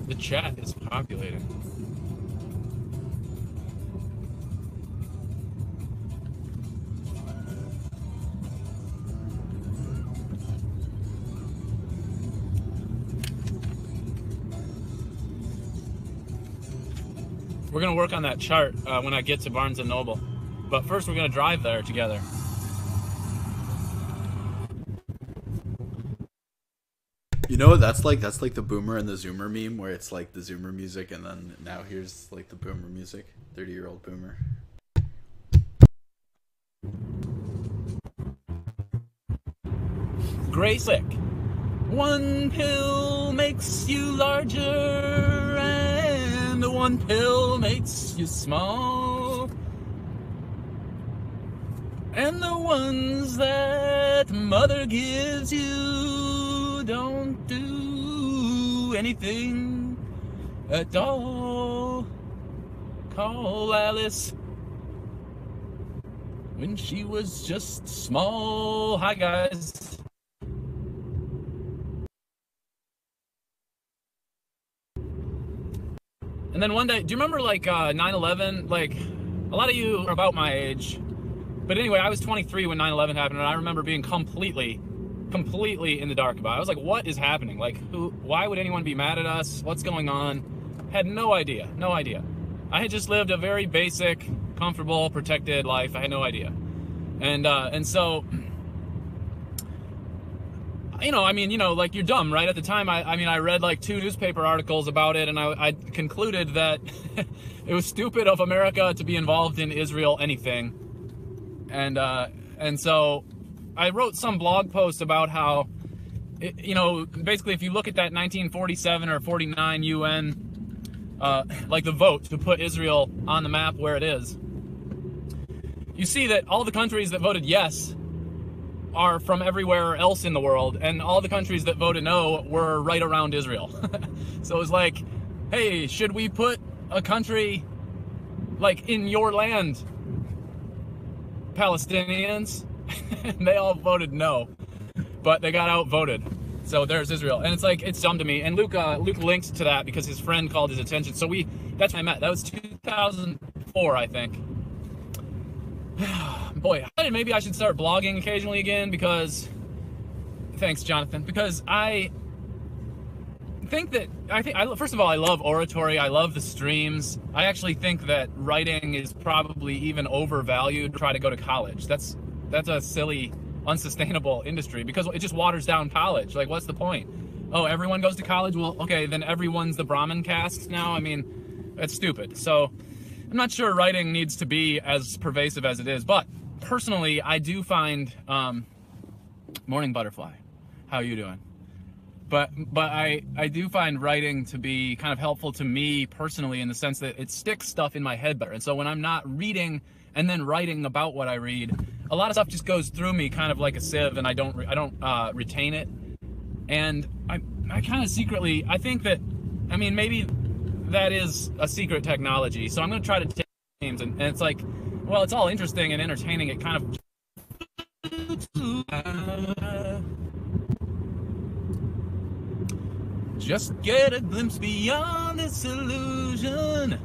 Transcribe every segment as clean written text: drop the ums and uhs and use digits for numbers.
The chat is populating. We're gonna work on that chart when I get to Barnes & Noble. But first we're gonna drive there together. You know what that's like? That's like the Boomer and the Zoomer meme, where it's like the Zoomer music, and then now here's like the Boomer music. 30-year-old Boomer. Gray Slick. One pill makes you larger, and one pill makes you small. And the ones that mother gives you don't do anything at all. Call Alice when she was just small. Hi, guys. And then one day, do you remember like 9/11? Like, a lot of you are about my age. But anyway, I was 23 when 9/11 happened, and I remember being completely in the dark about it. I was like, what is happening? Like, why would anyone be mad at us? What's going on? Had no idea. I had just lived a very basic, comfortable, protected life. I had no idea. And so, like, you're dumb, right? At the time, I read like 2 newspaper articles about it, and I concluded that it was stupid of America to be involved in Israel anything. And so I wrote some blog post about how, basically if you look at that 1947 or 49 UN, like the vote to put Israel on the map where it is, you see that all the countries that voted yes are from everywhere else in the world, and all the countries that voted no were right around Israel. So it was like, hey, should we put a country like in your land, Palestinians? And they all voted no, but they got outvoted. So there's Israel, and it's like, it's dumb to me. And Luke linked to that because his friend called his attention. So that's when I met. That was 2004, I think. Boy, maybe I should start blogging occasionally again, because, thanks, Jonathan, because I think first of all, I love oratory. I love the streams. I actually think that writing is probably even overvalued to try to go to college. That's a silly, unsustainable industry, because it just waters down college. Like, what's the point? Oh, everyone goes to college? Well, okay, then everyone's the Brahmin caste now? I mean, that's stupid. So I'm not sure writing needs to be as pervasive as it is, but personally, I do find, morning butterfly, how are you doing? But I do find writing to be kind of helpful to me personally, in the sense that it sticks stuff in my head better. And so when I'm not reading and then writing about what I read, a lot of stuff just goes through me kind of like a sieve, and I don't retain it. And I kind of secretly, I think that, maybe that is a secret technology. So I'm going to try to take names, and it's like, well, it's all interesting and entertaining. It kind of just get a glimpse beyond this illusion.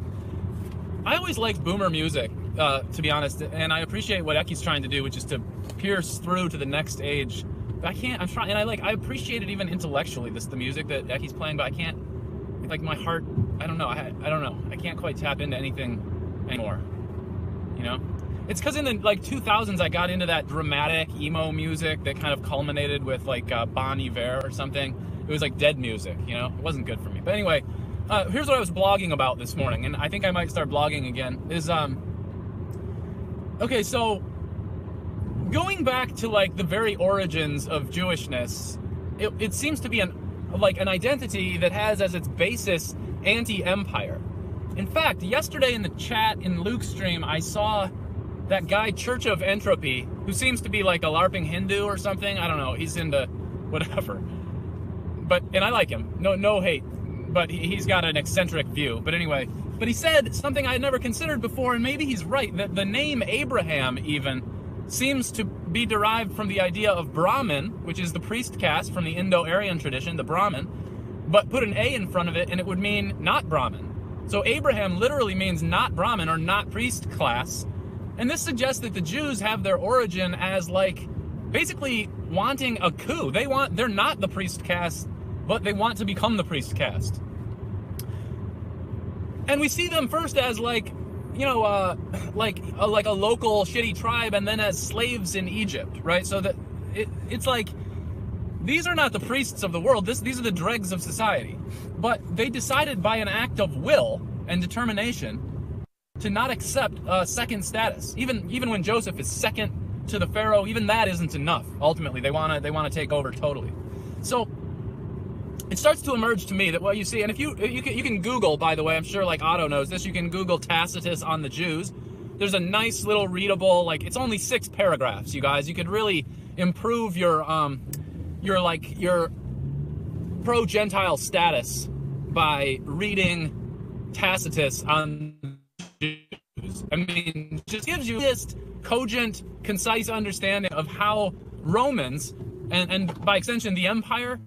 I always liked boomer music, to be honest, and I appreciate what Eki's trying to do, which is to pierce through to the next age I can't. I'm trying, and I appreciate it even intellectually. The music that he's playing, but I can't. Like my heart, I don't know. I don't know. I can't quite tap into anything anymore. You know, it's because in the 2000s I got into that dramatic emo music that kind of culminated with Bon Iver or something. It was like dead music. You know, it wasn't good for me. But anyway, here's what I was blogging about this morning, and I think I might start blogging again. Is okay, so going back to the very origins of Jewishness, it seems to be an identity that has as its basis anti-empire. In fact, yesterday in the chat in Luke's stream, I saw that guy Church of Entropy, who seems to be like a LARPing Hindu or something. I don't know. He's into whatever. And I like him. No hate. But he's got an eccentric view. But anyway, he said something I had never considered before, and maybe he's right, that the name Abraham even seems to be derived from the idea of Brahmin, which is the priest caste from the Indo-Aryan tradition, the Brahmin, but put an A in front of it and it would mean not Brahmin. So Abraham literally means not Brahmin or not priest class. And this suggests that the Jews have their origin as basically wanting a coup. They're not the priest caste, but they want to become the priest caste. And we see them first as like a local shitty tribe, and then as slaves in Egypt, right? So that it's like, these are not the priests of the world. These are the dregs of society. But they decided by an act of will and determination to not accept second status. Even when Joseph is second to the Pharaoh, even that isn't enough. Ultimately, they want to take over totally. So it starts to emerge to me that what you see, and if you can Google, by the way, I'm sure Otto knows this, you can Google Tacitus on the Jews. There's a nice little readable, it's only 6 paragraphs, you guys. You could really improve your pro-Gentile status by reading Tacitus on Jews. I mean, just gives you this cogent, concise understanding of how Romans, and by extension the empire,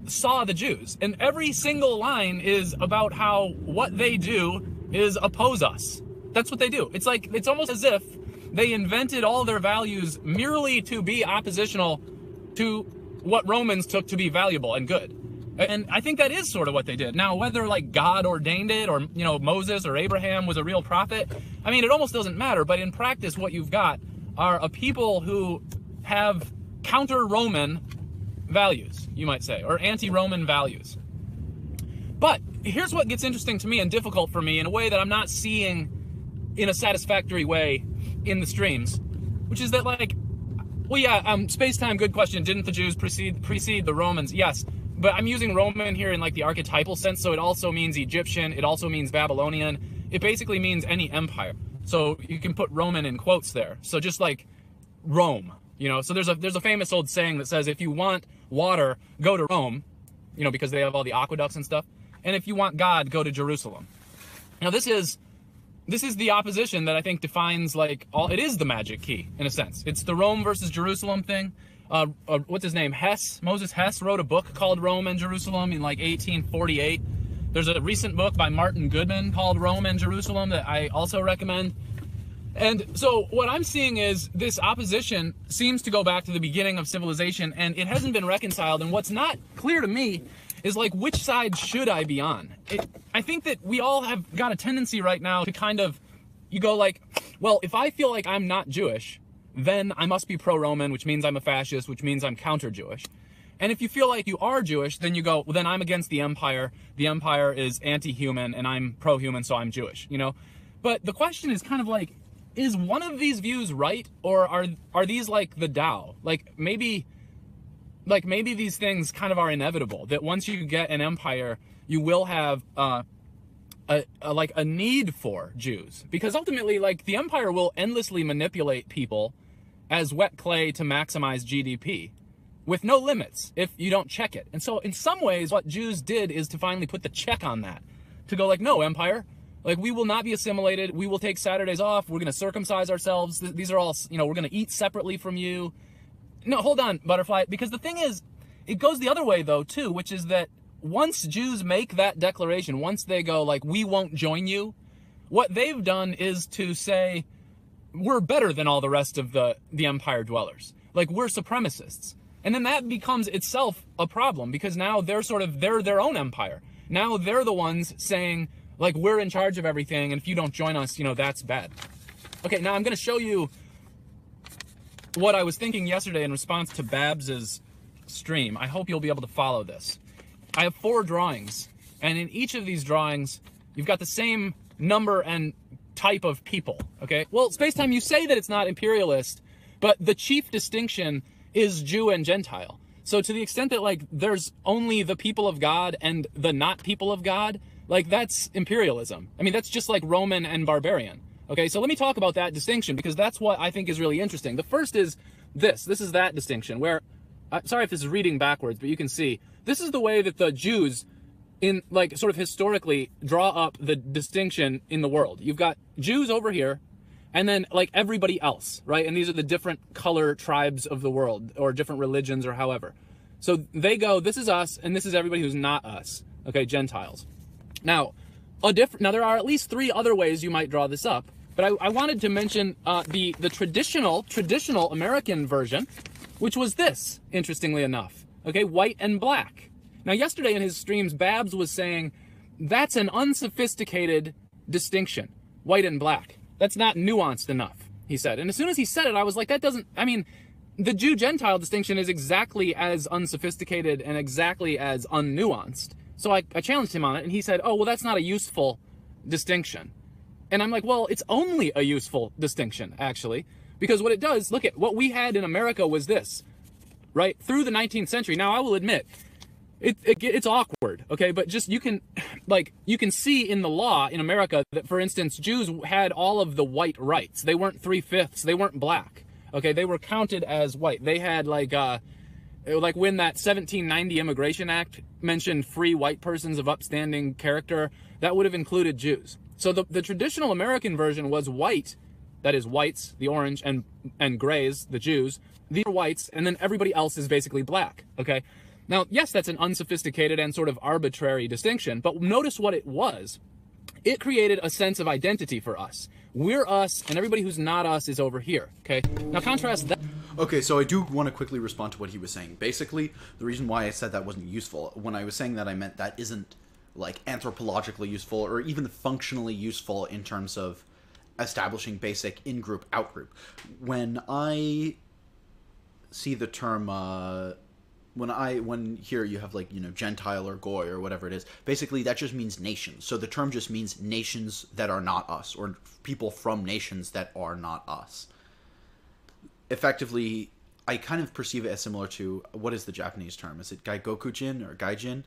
saw the Jews. And every single line is about how what they do is oppose us. That's what they do. It's almost as if they invented all their values merely to be oppositional to what Romans took to be valuable and good. And I think that is sort of what they did. Now, whether God ordained it, or Moses or Abraham was a real prophet, I mean, it almost doesn't matter. But in practice, what you've got are a people who have counter-Roman values, you might say, or anti-Roman values. But here's what gets interesting to me and difficult for me in a way that I'm not seeing in a satisfactory way in the streams, which is that space-time, good question. Didn't the Jews precede the Romans? Yes, but I'm using Roman here in the archetypal sense, so it also means Egyptian, it also means Babylonian. It basically means any empire. So you can put Roman in quotes there. So just Rome. So there's a famous old saying that says, if you want water, go to Rome, because they have all the aqueducts and stuff. And if you want God, go to Jerusalem. Now this is the opposition that I think defines it is the magic key in a sense. It's the Rome versus Jerusalem thing. What's his name? Moses Hess wrote a book called Rome and Jerusalem in 1848. There's a recent book by Martin Goodman called Rome and Jerusalem that I also recommend. And so what I'm seeing is this opposition seems to go back to the beginning of civilization, and it hasn't been reconciled. And what's not clear to me is which side should I be on? I think that we all have got a tendency right now to kind of, you go well, if I feel like I'm not Jewish, then I must be pro-Roman, which means I'm a fascist, which means I'm counter-Jewish. And if you feel like you are Jewish, then you go, well, then I'm against the empire. The empire is anti-human, and I'm pro-human, so I'm Jewish, But the question is kind of is one of these views right, or are these the Tao? Maybe these things kind of are inevitable, that once you get an empire, you will have a need for Jews, because ultimately the empire will endlessly manipulate people as wet clay to maximize GDP with no limits if you don't check it. And so in some ways what Jews did is to finally put the check on that, to go no, empire, we will not be assimilated. We will take Saturdays off. We're going to circumcise ourselves. These are all, we're going to eat separately from you. No, hold on, Butterfly, because the thing is, it goes the other way, though, too, which is that once Jews make that declaration, once they go, we won't join you, what they've done is to say, we're better than all the rest of the empire dwellers. We're supremacists. And then that becomes itself a problem, because now they're their own empire. Now they're the ones saying, like, we're in charge of everything, and if you don't join us, you know, that's bad. Okay, now I'm going to show you what I was thinking yesterday in response to Babs's stream. I hope you'll be able to follow this. I have 4 drawings, and in each of these drawings, you've got the same number and type of people, okay? Well, Spacetime, you say that it's not imperialist, but the chief distinction is Jew and Gentile. So to the extent that, like, there's only the people of God and the not people of God, like, that's imperialism. I mean, that's just like Roman and barbarian. Okay, so let me talk about that distinction, because that's what I think is really interesting. The first is this. This is that distinction where, sorry if this is reading backwards, but you can see, this is the way that the Jews, in, like, sort of historically, draw up the distinction in the world. You've got Jews over here, and then, like, everybody else, right? And these are the different color tribes of the world, or different religions, or however. So they go, this is us, and this is everybody who's not us, okay, Gentiles. Now, there are at least 3 other ways you might draw this up. But I wanted to mention the traditional American version, which was this, interestingly enough. Okay, white and black. Now, yesterday in his streams, Babs was saying, that's an unsophisticated distinction, white and black. That's not nuanced enough, he said. And as soon as he said it, I was like, that doesn't, I mean, the Jew-Gentile distinction is exactly as unsophisticated and exactly as unnuanced. So I challenged him on it, and he said, oh, well, that's not a useful distinction. And I'm like, well, it's only a useful distinction, actually, because what it does, look at what we had in America was this, right? Through the 19th century. Now, I will admit, it's awkward, okay? But just, you can see in the law in America that, for instance, Jews had all of the white rights. They weren't 3/5, they weren't black, okay? They were counted as white. They had, like when that 1790 Immigration Act mentioned free white persons of upstanding character, that would have included Jews. So the traditional American version was white, that is whites, the orange, and grays, the Jews. These are whites, and then everybody else is basically black, okay? Now, yes, that's an unsophisticated and sort of arbitrary distinction, but notice what it was. It created a sense of identity for us. We're us, and everybody who's not us is over here, okay? Now, contrast that. Okay, so I do want to quickly respond to what he was saying. Basically, the reason why I said that wasn't useful, when I was saying that, I meant that isn't, like, anthropologically useful or even functionally useful in terms of establishing basic in-group, out-group. When I see the term, when here you have, like, you know, Gentile or Goy or whatever it is, basically that just means nations. So the term just means nations that are not us, or people from nations that are not us. Effectively, I kind of perceive it as similar to, what is the Japanese term? Is it Gaigokujin or Gaijin?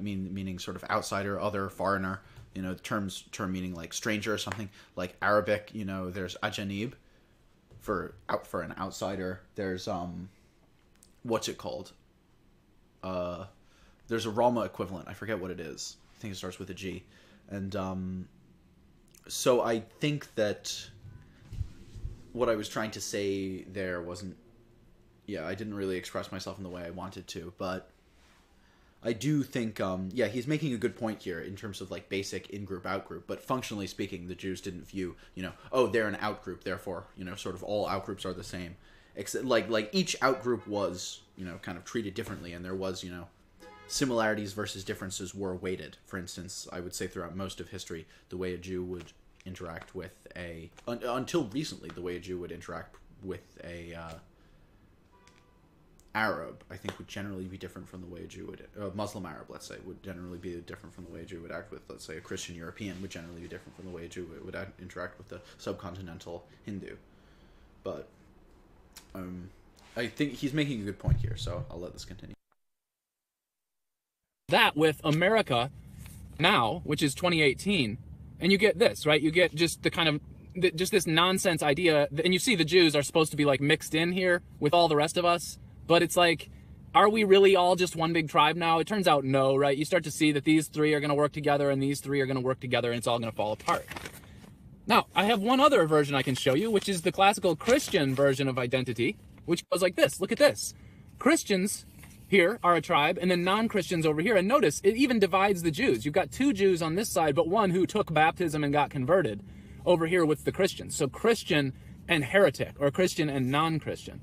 Meaning sort of outsider, other, foreigner, you know, term meaning like stranger or something. Like Arabic, you know, there's ajanib for an outsider. There's what's it called? There's a Rama equivalent. I forget what it is. I think it starts with a G. And so I think that what I was trying to say there wasn't, yeah, I didn't really express myself in the way I wanted to, but I do think, yeah, he's making a good point here in terms of, like, basic in-group, out-group, but functionally speaking, the Jews didn't view, you know, oh, they're an out-group, therefore, you know, sort of all out-groups are the same. Except, like each out-group was, you know, kind of treated differently, and there was, you know, similarities versus differences were weighted. For instance, I would say throughout most of history, the way a Jew would interact with until recently, the way a Jew would interact with a Arab, I think, would generally be different from the way a Jew would, Muslim Arab, let's say, would generally be different from the way a Jew would act with, let's say, a Christian European would generally be different from the way a Jew would interact with the subcontinental Hindu. But I think he's making a good point here, so I'll let this continue. That with America now, which is 2018, and you get this, right? You get just the kind of, just this nonsense idea, and you see the Jews are supposed to be, like, mixed in here with all the rest of us. But it's like, are we really all just one big tribe now? It turns out no, right? You start to see that these 3 are going to work together and these 3 are going to work together, and it's all going to fall apart. Now, I have one other version I can show you, which is the classical Christian version of identity, which goes like this. Look at this. Christians here are a tribe, and then non-Christians over here. And notice, it even divides the Jews. You've got 2 Jews on this side, but one who took baptism and got converted over here with the Christians. So Christian and heretic, or Christian and non-Christian.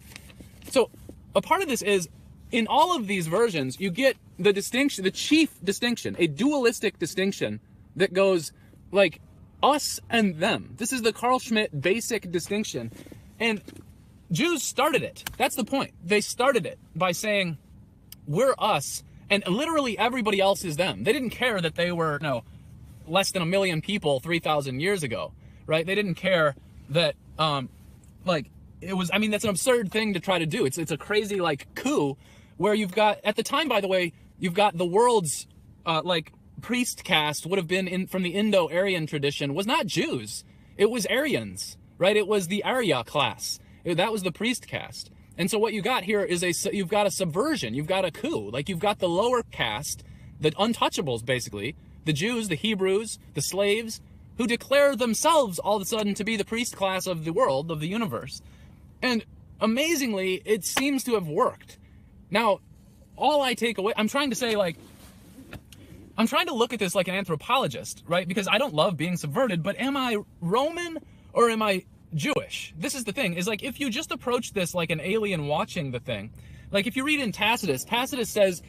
So a part of this is, in all of these versions, you get the distinction, the chief distinction, a dualistic distinction that goes like us and them. This is the Carl Schmitt basic distinction. And Jews started it. That's the point. They started it by saying, we're us, and literally everybody else is them. They didn't care that they were, less than 1 million people 3,000 years ago, right? They didn't care that, it was, I mean, that's an absurd thing to try to do. It's a crazy, coup where you've got, at the time, by the way, you've got the world's, priest caste would have been from the Indo-Aryan tradition was not Jews. It was Aryans, right? It was the Arya class. That was the priest caste. And so what you got here is you've got a subversion. You've got a coup. You've got the lower caste, the untouchables, basically, the Jews, the Hebrews, the slaves, who declare themselves all of a sudden to be the priest class of the world, of the universe. And amazingly, it seems to have worked. Now, all I take away, I'm trying to say, I'm trying to look at this like an anthropologist, right? Because I don't love being subverted, but am I Roman or am I Jewish? This is the thing, is if you just approach this like an alien watching the thing, if you read in Tacitus, Tacitus says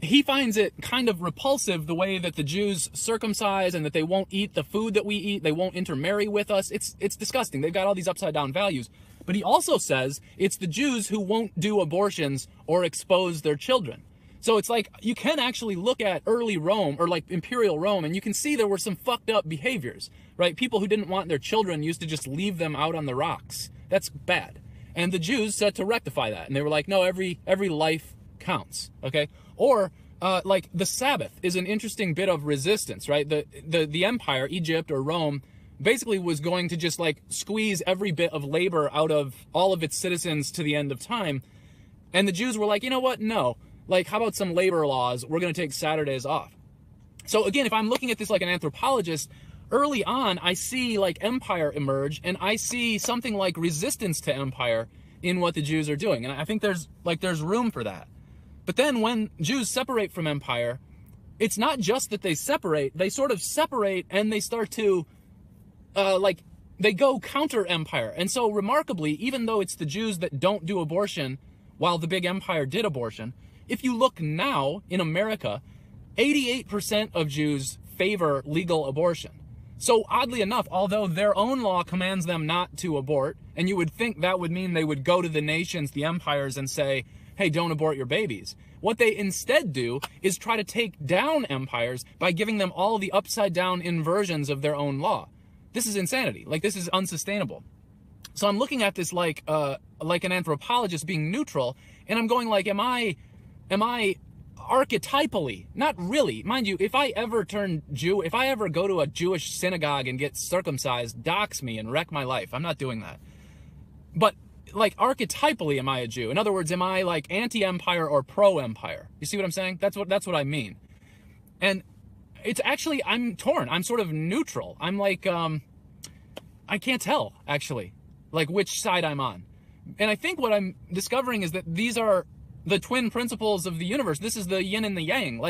he finds it kind of repulsive the way that the Jews circumcise and that they won't eat the food that we eat, they won't intermarry with us. It's disgusting. They've got all these upside down values. But he also says it's the Jews who won't do abortions or expose their children. So it's you can actually look at early Rome or imperial Rome and you can see there were some fucked up behaviors, right? People who didn't want their children used to just leave them out on the rocks. That's bad. And the Jews set to rectify that. And they were like, no, every life counts, okay? Or the Sabbath is an interesting bit of resistance, right? The empire, Egypt or Rome, basically was going to just squeeze every bit of labor out of all of its citizens to the end of time. And the Jews were like, you know what? No. How about some labor laws? We're going to take Saturdays off. So again, if I'm looking at this like an anthropologist, early on, I see empire emerge, and I see something like resistance to empire in what the Jews are doing. And I think there's room for that. But then when Jews separate from empire, it's not just that they separate, they sort of separate and they start to, they go counter empire. And so remarkably, even though it's the Jews that don't do abortion while the big empire did abortion, if you look now in America, 88% of Jews favor legal abortion. So oddly enough, although their own law commands them not to abort, and you would think that would mean they would go to the nations, the empires, and say, hey, don't abort your babies. What they instead do is try to take down empires by giving them all the upside down inversions of their own law. This is insanity. This is unsustainable. So I'm looking at this like an anthropologist being neutral, and I'm going am I archetypally, not really, mind you, if I ever turn Jew, if I ever go to a Jewish synagogue and get circumcised, dox me and wreck my life. I'm not doing that. But archetypally, am I a Jew? In other words, am I anti-empire or pro-empire? You see what I'm saying? That's what I mean. And it's actually, I'm torn. I'm sort of neutral. I'm I can't tell actually, which side I'm on. And I think what I'm discovering is that these are the twin principles of the universe. This is the yin and the yang.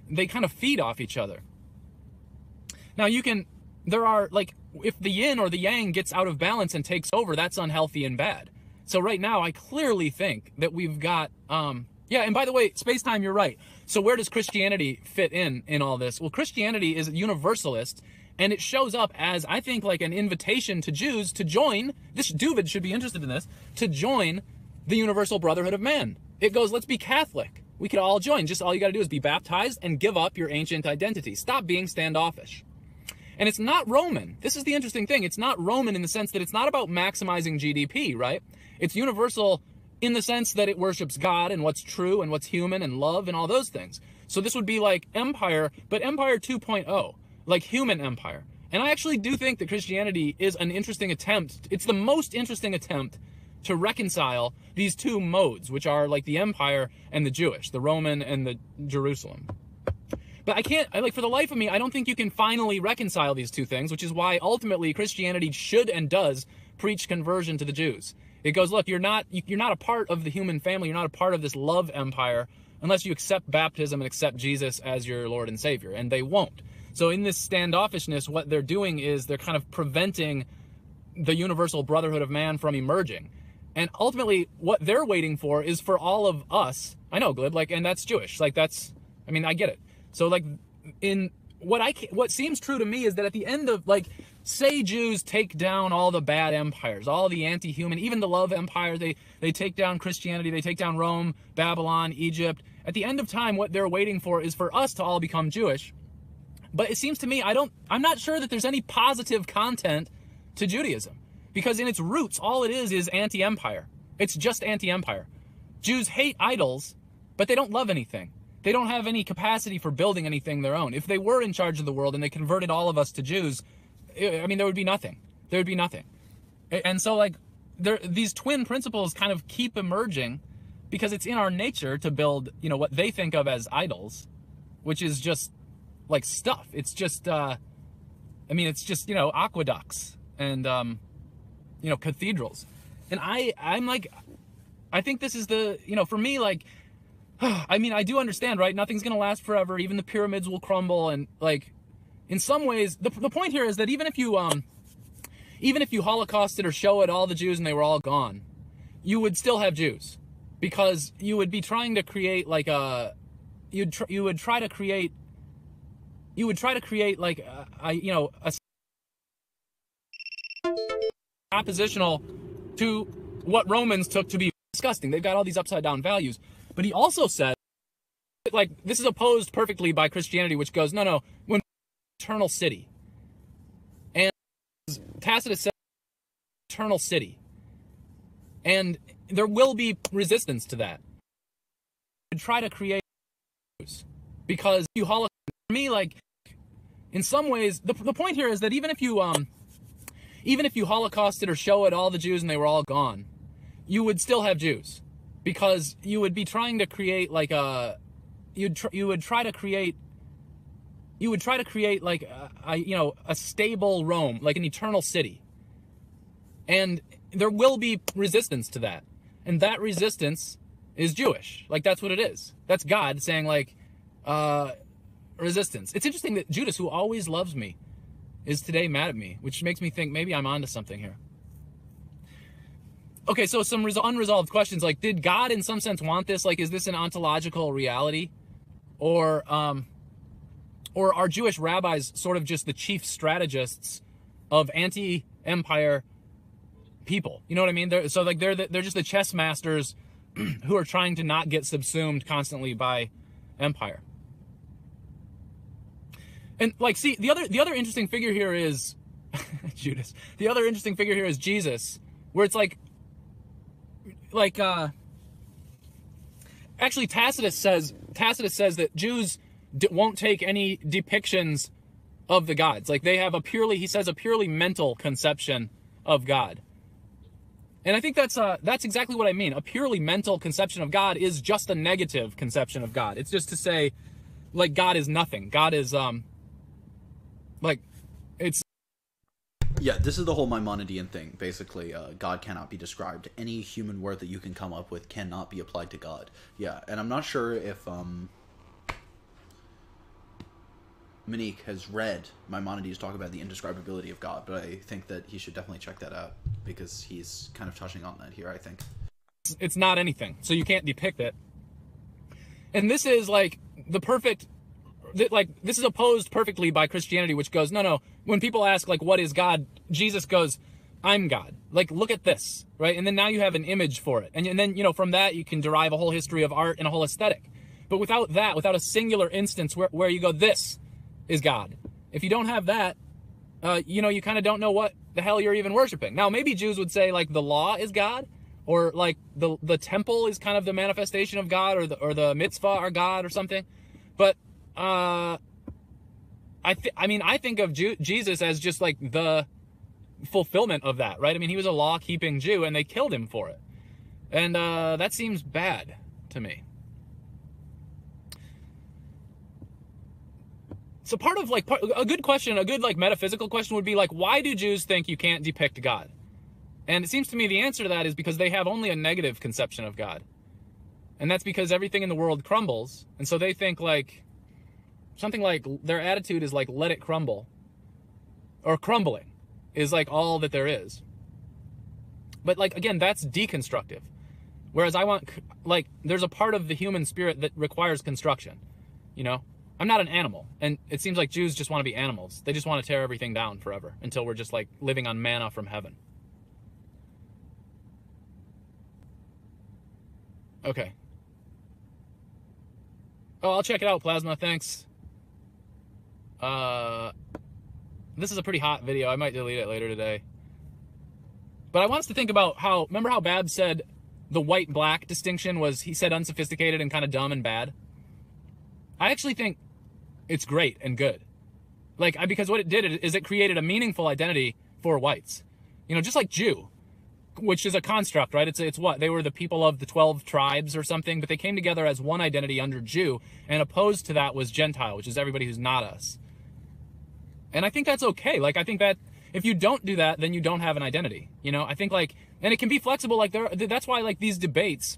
They kind of feed off each other. Now there are if the yin or the yang gets out of balance and takes over, that's unhealthy and bad. So right now, I clearly think that we've got, yeah, and by the way, space-time, you're right. So where does Christianity fit in all this? Well, Christianity is universalist, and it shows up as, I think, an invitation to Jews to join, Duvid should be interested in this, to join the universal brotherhood of man. It goes, let's be Catholic. We could all join. Just all you got to do is be baptized and give up your ancient identity. Stop being standoffish. And it's not Roman. This is the interesting thing. It's not Roman in the sense that it's not about maximizing GDP, right? It's universal in the sense that it worships God and what's true and what's human and love and all those things. So this would be like empire, but empire 2.0, like human empire. And I actually do think that Christianity is an interesting attempt. It's the most interesting attempt to reconcile these two modes, which are the empire and the Jewish, the Roman and the Jerusalem. But I can't, for the life of me, I don't think you can finally reconcile these two things, which is why ultimately Christianity should and does preach conversion to the Jews. It goes, look, you're not a part of the human family. You're not a part of this love empire unless you accept baptism and accept Jesus as your Lord and Savior. And they won't. So in this standoffishness, what they're doing is they're kind of preventing the universal brotherhood of man from emerging. And ultimately, what they're waiting for is for all of us. I know, Glib, like, and that's Jewish. Like, that's, I mean, I get it. So, like, in what seems true to me is that at the end of, like, say Jews take down all the bad empires, all the anti-human, even the love empire, they take down Christianity, they take down Rome, Babylon, Egypt. At the end of time, what they're waiting for is for us to all become Jewish. But it seems to me, I'm not sure that there's any positive content to Judaism. Because in its roots, all it is anti-empire. It's just anti-empire. Jews hate idols, but they don't love anything. They don't have any capacity for building anything their own. If they were in charge of the world and they converted all of us to Jews, I mean, there would be nothing. There would be nothing. And so, like, these twin principles kind of keep emerging because it's in our nature to build, you know, what they think of as idols, which is just, like, stuff. It's just, I mean, it's just, you know, aqueducts and, you know, cathedrals. And I'm like, I think this is the, you know, for me, like, I mean, I do understand, right? Nothing's going to last forever. Even the pyramids will crumble. And, like, in some ways, the point here is that even if you holocausted or showed all the Jews and they were all gone, you would still have Jews, because you would be trying to create like you would try to create like you know, a oppositional to what Romans took to be disgusting. They've got all these upside down values. But he also said, like, this is opposed perfectly by Christianity, which goes, no, when eternal city. And Tacitus said eternal city. And there will be resistance to that. To try to create, because you holocaust me, like, in some ways, the point here is that even if you holocausted or showed all the Jews and they were all gone, you would still have Jews, because you would be trying to create like you would try to create like you know, a stable Rome, like an eternal city. And there will be resistance to that. And that resistance is Jewish. Like, that's what it is. That's God saying, like, resistance. It's interesting that Judas, who always loves me, is today mad at me, which makes me think maybe I'm onto something here. Okay, so some unresolved questions, like, did God in some sense want this? Like, is this an ontological reality? Or are Jewish rabbis sort of just the chief strategists of anti-empire people? You know what I mean? They're just the chess masters who are trying to not get subsumed constantly by empire. And, like, see, the other interesting figure here is Judas. The other interesting figure here is Jesus, where it's like actually Tacitus says that Jews won't take any depictions of the gods. Like, they have a purely mental conception of God. And I think that's exactly what I mean. A purely mental conception of God is just a negative conception of God. It's just to say, like, God is nothing. God is like, it's... Yeah, this is the whole Maimonidean thing, basically. God cannot be described. Any human word that you can come up with cannot be applied to God. Yeah, and I'm not sure if Monique has read Maimonides talk about the indescribability of God, but I think that he should definitely check that out, because he's kind of touching on that here, I think. It's not anything, so you can't depict it. And this is, like, the perfect... Like, this is opposed perfectly by Christianity, which goes, no, when people ask, like, what is God, Jesus goes, I'm God. Like, look at this, right? And then now you have an image for it. And then, you know, from that you can derive a whole history of art and a whole aesthetic. But without that, without a singular instance where you go, this is God. If you don't have that, you know, you kind of don't know what the hell you're even worshiping. Now, maybe Jews would say, like, the law is God, or, like, the temple is kind of the manifestation of God, or the mitzvah are God or something. But I think of Jesus as just, like, the fulfillment of that, right? I mean, he was a law-keeping Jew, and they killed him for it. And that seems bad to me. So a good question, a good, like, metaphysical question would be, like, why do Jews think you can't depict God? And it seems to me the answer to that is because they have only a negative conception of God. And that's because everything in the world crumbles. And so they think, like, something like, their attitude is like, let it crumble. Or crumbling is, like, all that there is. But like, again, that's deconstructive. Whereas I want, like, there's a part of the human spirit that requires construction. You know, I'm not an animal, and it seems like Jews just want to be animals. They just want to tear everything down forever until we're just like living on manna from heaven. Okay. Oh, I'll check it out, Plasma. Thanks. This is a pretty hot video. I might delete it later today. But I want us to think about how, remember how Babs said the white-black distinction was, he said unsophisticated and kind of dumb and bad? I actually think it's great and good. Like, because what it did is it created a meaningful identity for whites. You know, just like Jew, which is a construct, right? It's what? They were the people of the 12 tribes or something, but they came together as one identity under Jew, and opposed to that was Gentile, which is everybody who's not us. And I think that's okay. Like, I think that if you don't do that, then you don't have an identity. You know, I think, like, and it can be flexible. Like, that's why, like, these debates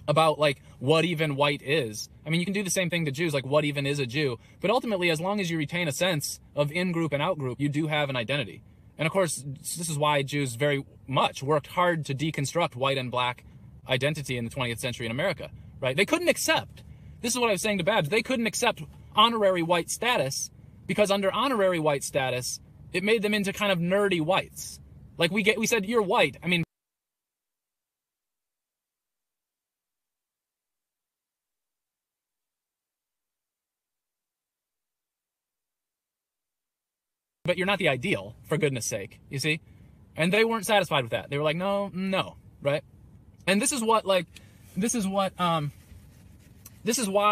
about, like, what even white is. I mean, you can do the same thing to Jews, like, what even is a Jew? But ultimately, as long as you retain a sense of in-group and out-group, you do have an identity. And of course, this is why Jews very much worked hard to deconstruct white and black identity in the 20th century in America, right? They couldn't accept, this is what I was saying to Babs, they couldn't accept honorary white status, because under honorary white status, it made them into kind of nerdy whites. Like, we said, you're white. I mean, but you're not the ideal, for goodness sake, you see? And they weren't satisfied with that. They were like, no, right? And this is what, like, this is why,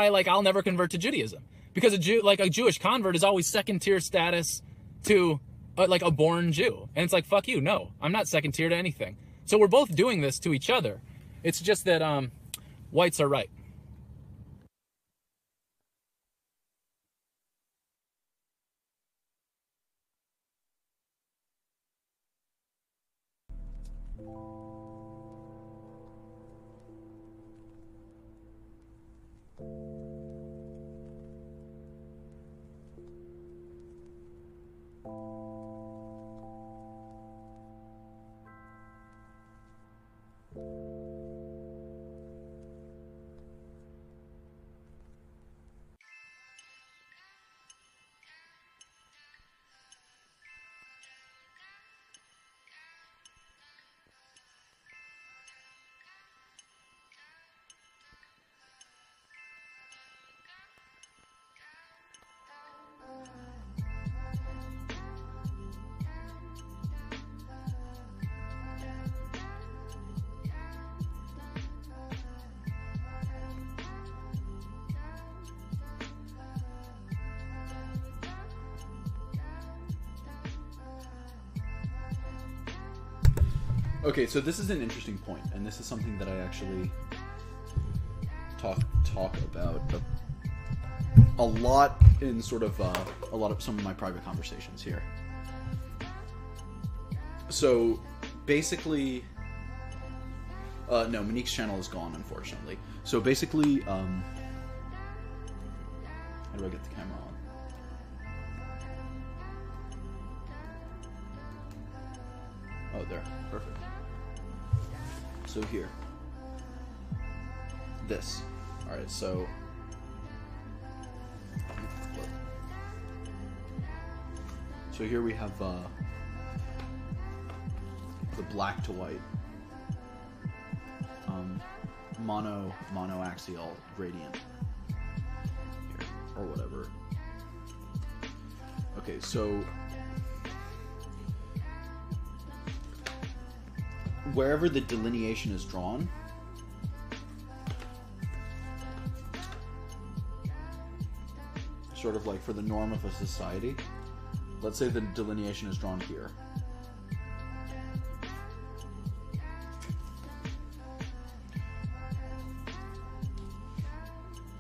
like, I'll never convert to Judaism. Because a Jewish convert is always second-tier status to, like, a born Jew. And it's like, fuck you, no. I'm not second-tier to anything. So we're both doing this to each other. It's just that whites are right. Okay, so this is an interesting point, and this is something that I actually talk about a lot in sort of a lot of some of my private conversations here. So basically, no, Monique's channel is gone, unfortunately. So basically, how do I get the camera on? Oh, there, perfect. So here, this. All right, so here we have the black to white monoaxial gradient here, or whatever. Okay, so wherever the delineation is drawn, sort of like for the norm of a society, let's say the delineation is drawn here.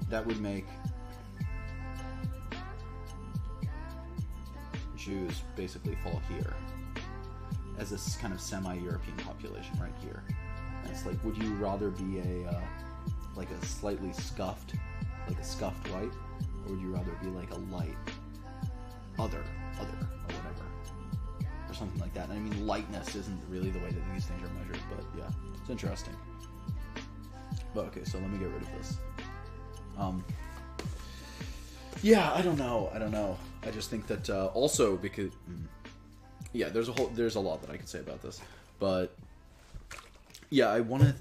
That would make Jews basically fall here as this kind of semi-European population right here. And it's like, would you rather be like a slightly scuffed, like a scuffed white, or would you rather be like a light other or whatever? or something like that. And I mean, lightness isn't really the way that these things are measured, but yeah, it's interesting. But okay, so let me get rid of this. Yeah, I don't know. I just think that also because yeah, there's a lot that I could say about this, but yeah, I want to.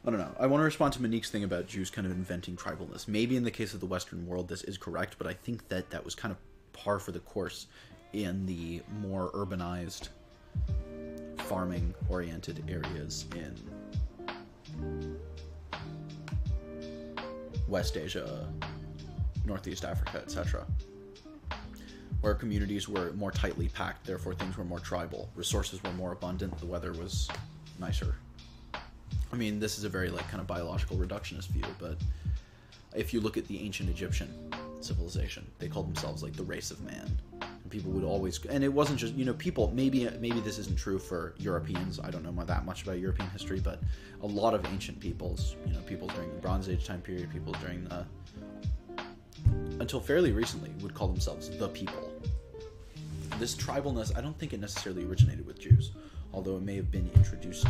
I don't know. I want to respond to Monique's thing about Jews kind of inventing tribalness. Maybe in the case of the Western world, this is correct, but I think that that was kind of par for the course in the more urbanized, farming-oriented areas in West Asia, Northeast Africa, etc., where communities were more tightly packed, therefore things were more tribal, resources were more abundant, the weather was nicer. I mean, this is a very, like, kind of biological reductionist view, but if you look at the ancient Egyptian civilization, they called themselves, like, the race of man. And people would always... And it wasn't just, you know, people... Maybe this isn't true for Europeans. I don't know that much about European history, but a lot of ancient peoples, you know, people during the Bronze Age time period, people during the... until fairly recently, would call themselves the people. This tribalness, I don't think it necessarily originated with Jews, although it may have been introduced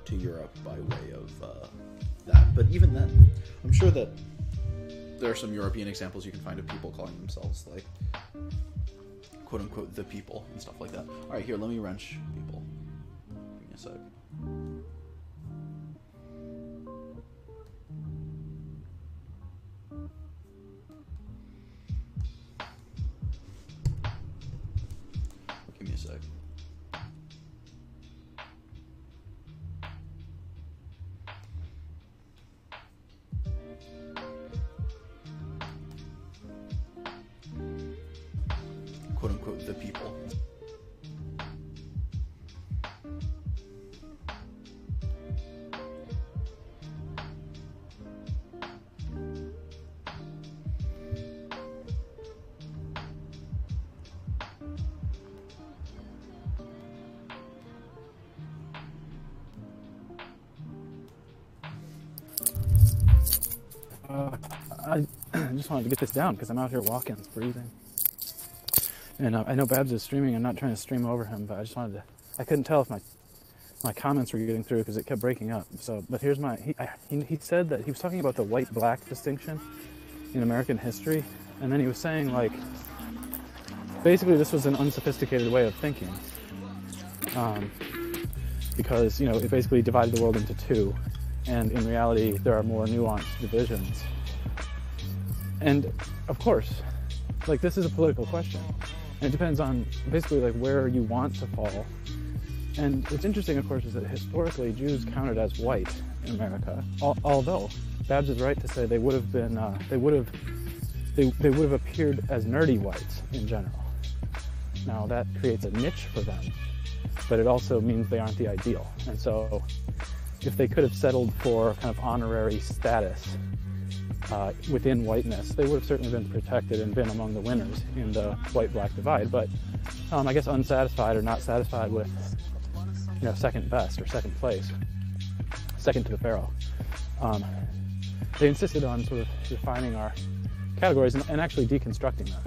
to Europe by way of that. But even then, I'm sure that there are some European examples you can find of people calling themselves, like, quote-unquote, the people, and stuff like that. Alright, here, let me wrench people. Give me a sec. Give me a sec. Quote-unquote, the people. I just wanted to get this down because I'm out here walking, it's freezing. And I know Babs is streaming. I'm not trying to stream over him, but I just wanted to... I couldn't tell if my comments were getting through because it kept breaking up. So, but here's my... He said that he was talking about the white-black distinction in American history, and then he was saying, like, basically this was an unsophisticated way of thinking. Because, you know, it basically divided the world into two, and in reality there are more nuanced divisions. And, of course, like, this is a political question. And it depends on basically like where you want to fall. And what's interesting, of course, is that historically Jews counted as white in America. Although Babs is right to say they would have been, they would have appeared as nerdy whites in general. Now that creates a niche for them, but it also means they aren't the ideal. And so, if they could have settled for kind of honorary status within whiteness, they would have certainly been protected and been among the winners in the white-black divide, but I guess unsatisfied or not satisfied with, you know, second best or second place, second to the pharaoh. They insisted on sort of defining our categories and actually deconstructing them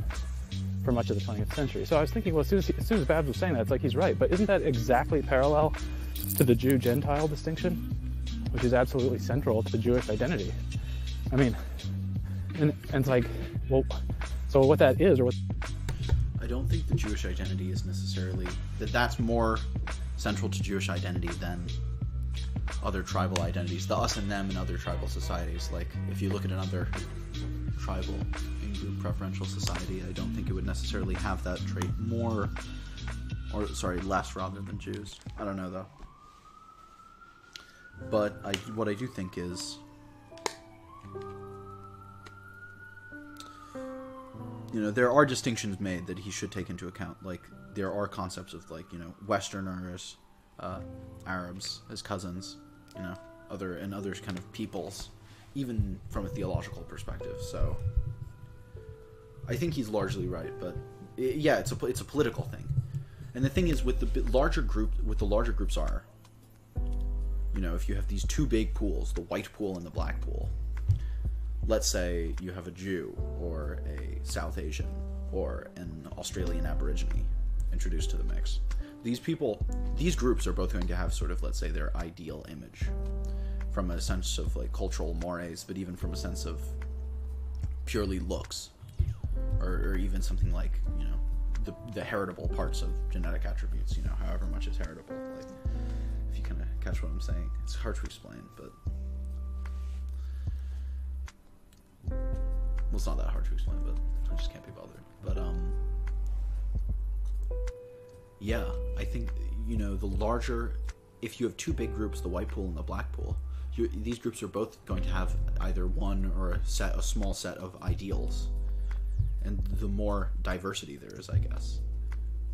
for much of the 20th century. So I was thinking, well, as soon as Babs was saying that, it's like he's right, but isn't that exactly parallel to the Jew-Gentile distinction, which is absolutely central to the Jewish identity? I mean, and it's like, well, so what that is, or what... I don't think the Jewish identity is necessarily... That's more central to Jewish identity than other tribal identities. The us and them in other tribal societies. Like, if you look at another tribal in-group preferential society, I don't think it would necessarily have that trait more... Or, sorry, less rather than Jews. I don't know, though. But what I do think is... You know, there are distinctions made that he should take into account. Like, there are concepts of, like, you know, Westerners, Arabs as cousins, you know, other kind of peoples, even from a theological perspective. So, I think he's largely right. But yeah, it's a political thing. And the thing is, with the larger groups are, you know, if you have these two big pools, the white pool and the black pool, let's say you have a Jew or a South Asian or an Australian Aborigine introduced to the mix. These groups are both going to have sort of, let's say, their ideal image from a sense of like cultural mores, but even from a sense of purely looks, or even something like, you know, the heritable parts of genetic attributes, you know, however much is heritable. Like, if you kind of catch what I'm saying, it's hard to explain, but well, it's not that hard to explain, but I just can't be bothered. But yeah, I think, you know, the larger, if you have two big groups, the white pool and the black pool, these groups are both going to have either one or a small set of ideals. And the more diversity there is, I guess,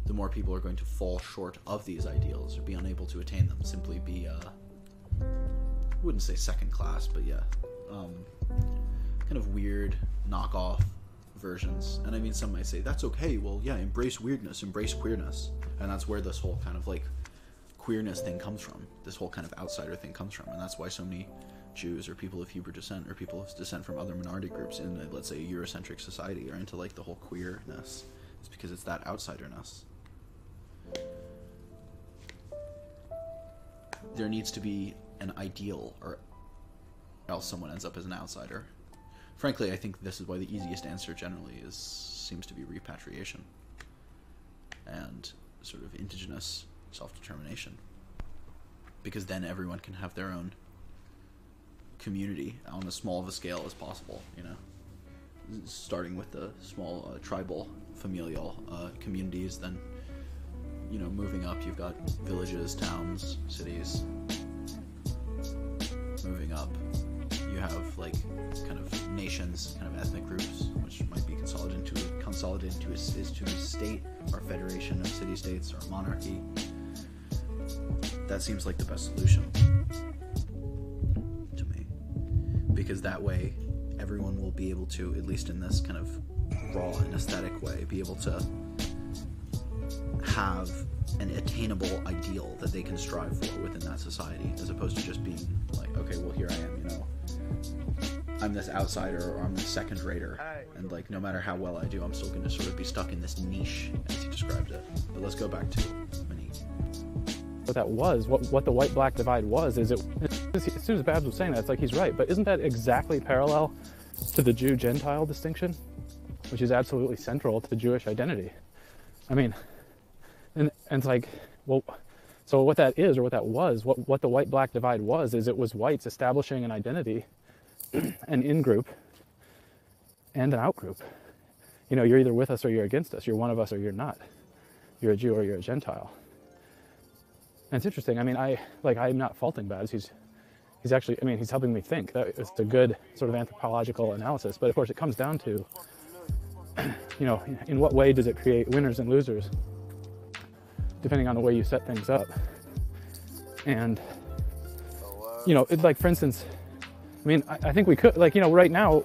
the more people are going to fall short of these ideals or be unable to attain them, simply be, I wouldn't say second class, but yeah, kind of weird knockoff versions. And I mean, some might say, that's okay, well, yeah, embrace weirdness, embrace queerness. And that's where this whole kind of like queerness thing comes from, this whole kind of outsider thing comes from, and that's why so many Jews or people of Hebrew descent or people of descent from other minority groups in, let's say, a Eurocentric society are into like the whole queerness. It's because it's that outsiderness. There needs to be an ideal, or else someone ends up as an outsider. Frankly, I think this is why the easiest answer generally seems to be repatriation and sort of indigenous self-determination, because then everyone can have their own community on as small of a scale as possible, you know, starting with the small tribal familial communities, then, you know, moving up you've got villages, towns, cities. Moving up you have like kind of nations, kind of ethnic groups, which might be consolidated into a state or federation of city-states or monarchy. That seems like the best solution to me, because that way everyone will be able to, at least in this kind of raw and aesthetic way, be able to have an attainable ideal that they can strive for within that society, as opposed to just being like, okay, well, here I am, you know, I'm this outsider, or I'm this second rater, and like no matter how well I do, I'm still going to sort of be stuck in this niche, as he described it. But let's go back to Monique. What that was, what the white-black divide was, is it, as soon as Babs was saying that, it's like he's right, but isn't that exactly parallel to the Jew-Gentile distinction, which is absolutely central to the Jewish identity? I mean, and it's like, well, so what that is, or what that was, what the white-black divide was, is it was whites establishing an identity, an in-group, and an out-group. You know, you're either with us or you're against us. You're one of us or you're not. You're a Jew or you're a Gentile. And it's interesting. I mean, I'm not faulting Babs. He's actually, I mean, he's helping me think. That it's a good sort of anthropological analysis. But of course, it comes down to, you know, in what way does it create winners and losers, depending on the way you set things up. And, you know, it's like, for instance, I mean, I think we could, like, you know, right now,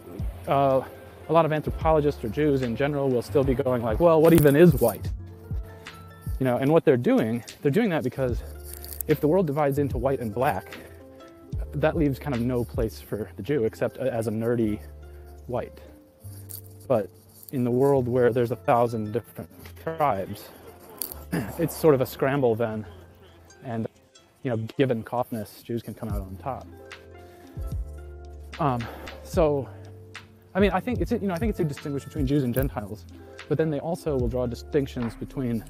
a lot of anthropologists or Jews in general will still be going like, well, what even is white? You know, and what they're doing that because if the world divides into white and black, that leaves kind of no place for the Jew except as a nerdy white. But in the world where there's 1,000 different tribes, it's sort of a scramble then. And, you know, given Kaufness, Jews can come out on top. So, I mean, I think it's a distinction between Jews and Gentiles, but then they also will draw distinctions between,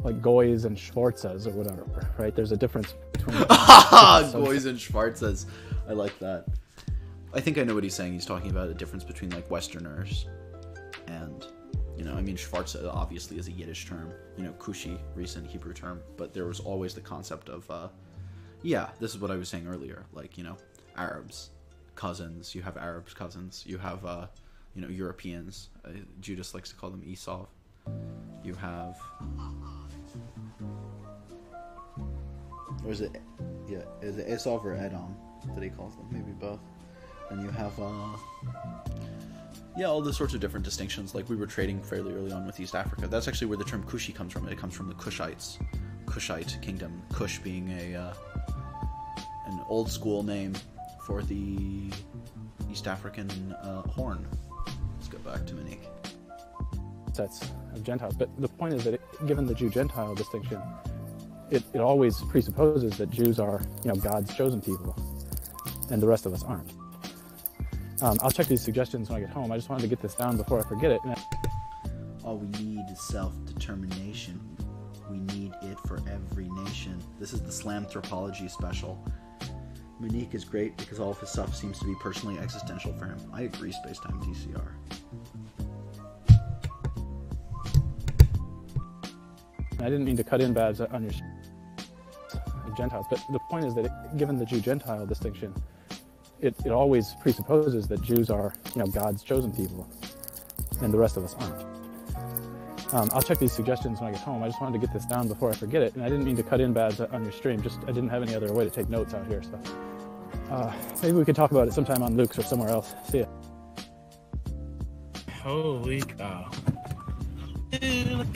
like Goys and Schwarzes or whatever, right? There's a difference between Goys and Schwarzes. I like that. I think I know what he's saying. He's talking about a difference between like Westerners and, you know, I mean, Schwarze obviously is a Yiddish term, you know, Kushi, recent Hebrew term, but there was always the concept of, yeah, this is what I was saying earlier, like, you know, Arabs, cousins, you have Arabs cousins, you have, you know, Europeans, Judas likes to call them Esau, you have, or is it Esau or Edom that he calls them, maybe both, and you have, yeah, all the sorts of different distinctions, like we were trading fairly early on with East Africa. That's actually where the term Kushi comes from. It comes from the Kushites, Kushite kingdom, Kush being an old school name for the East African Horn. Let's go back to Monique. Sets of Gentiles. But the point is that given the Jew-Gentile distinction, it always presupposes that Jews are, God's chosen people, and the rest of us aren't. I'll check these suggestions when I get home. I just wanted to get this down before I forget it. All we need is self-determination. We need it for every nation. This is the Slamthropology special. Monique is great because all of his stuff seems to be personally existential for him. I agree, Spacetime TCR. I didn't mean to cut in Babs on your Gentiles, but the point is that given the Jew-Gentile distinction, it always presupposes that Jews are, God's chosen people, and the rest of us aren't. I'll check these suggestions when I get home. I just wanted to get this down before I forget it, and I didn't mean to cut in Babs on your stream. I didn't have any other way to take notes out here, so maybe we could talk about it sometime on Luke's or somewhere else. See ya. Holy cow. And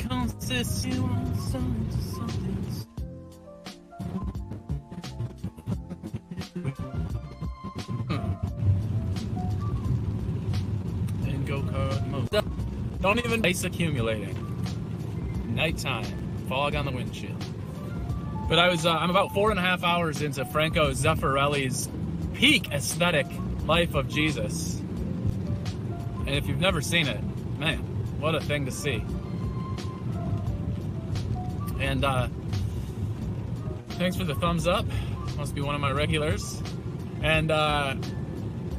go-kart mode. Don't even ice accumulating. Nighttime. Fog on the windshield. But I'm about 4.5 hours into Franco Zeffirelli's peak aesthetic Life of Jesus. And if you've never seen it, man, what a thing to see. And thanks for the thumbs up. Must be one of my regulars. And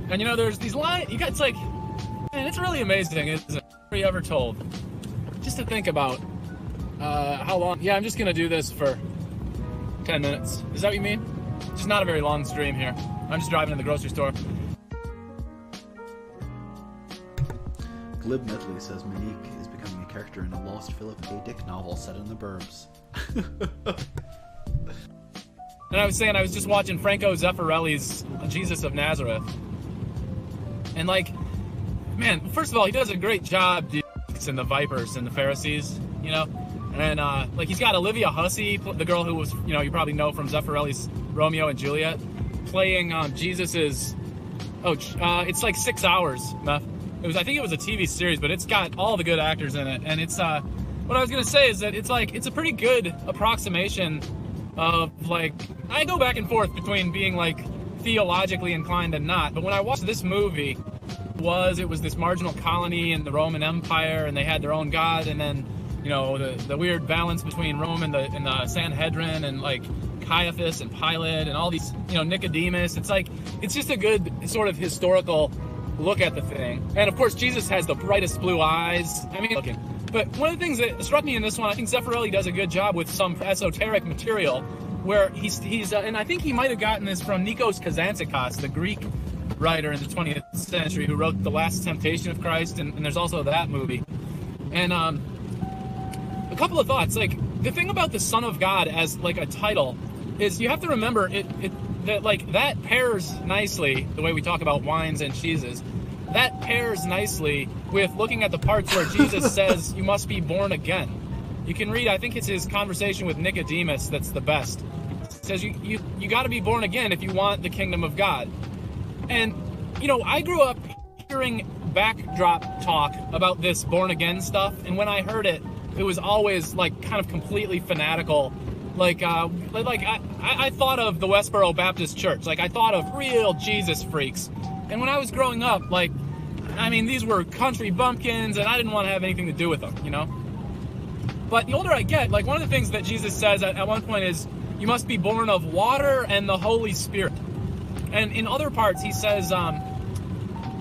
there's these lines. You guys, man, it's really amazing, isn't it? Never ever told. Just to think about how long. Yeah, I'm just gonna do this for 10 minutes. Is that what you mean? Just not a very long stream here. I'm just driving to the grocery store. Glib Medley says Monique is becoming a character in a lost Philip K. Dick novel set in the burbs. And I was saying I was just watching Franco Zeffirelli's Jesus of Nazareth. And man, first of all, he does a great job in the Vipers and the Pharisees, And he's got Olivia Hussey, the girl who was, you probably know from Zeffirelli's Romeo and Juliet, playing Jesus's. It's 6 hours, Meth. I think it was a TV series, but it's got all the good actors in it. And it's what I was gonna say is that it's a pretty good approximation of I go back and forth between being theologically inclined and not. But when I watched this movie, it was this marginal colony in the Roman Empire, and they had their own god, and then the weird balance between Rome and the Sanhedrin, and Caiaphas and Pilate and all these Nicodemus. It's just a good sort of historical look at the thing. And of course Jesus has the brightest blue eyes. But one of the things that struck me in this one, I think Zeffirelli does a good job with some esoteric material where he's and I think he might have gotten this from Nikos Kazantzakis, the Greek writer in the 20th century who wrote The Last Temptation of Christ, and there's also that movie. And a couple of thoughts. The thing about the Son of God as a title is you have to remember that pairs nicely, the way we talk about wines and cheeses, that pairs nicely with looking at the parts where Jesus says you must be born again. You can read, I think it's his conversation with Nicodemus that's the best. It says you got to be born again if you want the kingdom of God. And I grew up hearing backdrop talk about this born again stuff, and when I heard it, it was always kind of completely fanatical. I thought of the Westboro Baptist Church. I thought of real Jesus freaks. And when I was growing up, these were country bumpkins, and I didn't want to have anything to do with them, But the older I get, one of the things that Jesus says at one point is, you must be born of water and the Holy Spirit. And in other parts, he says,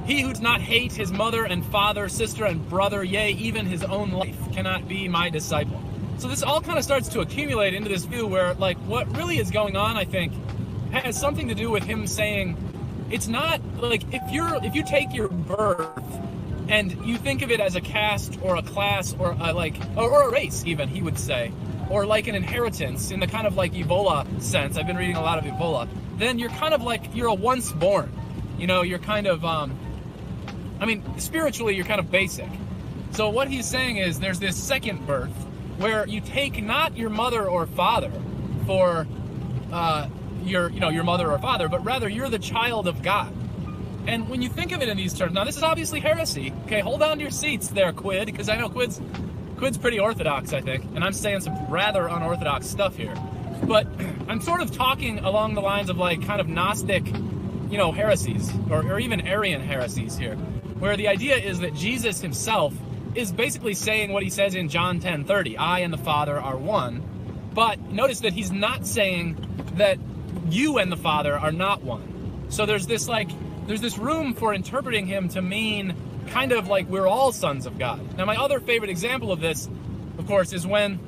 he who does not hate his mother and father, sister and brother, yea, even his own life, cannot be my disciple. So this all kind of starts to accumulate into this view where, what really is going on, I think, has something to do with him saying, it's not, if you take your birth and you think of it as a caste or a class or or a race, even, he would say, or an inheritance in the kind of Ebola sense, I've been reading a lot of Ebola, then you're kind of you're a once born. You're kind of, spiritually, you're kind of basic. So what he's saying is there's this second birth where you take not your mother or father for your mother or father, but rather you're the child of God. And when you think of it in these terms, now this is obviously heresy. Okay, hold on to your seats there, Quid, because I know Quid's pretty orthodox, I think, and I'm saying some rather unorthodox stuff here. But I'm sort of talking along the lines of like kind of Gnostic, heresies, or even Arian heresies here, where the idea is that Jesus himself is basically saying what he says in John 10:30, I and the Father are one. But notice that he's not saying that you and the Father are not one. So there's this room for interpreting him to mean kind of like we're all sons of God. Now, my other favorite example of this, of course, is when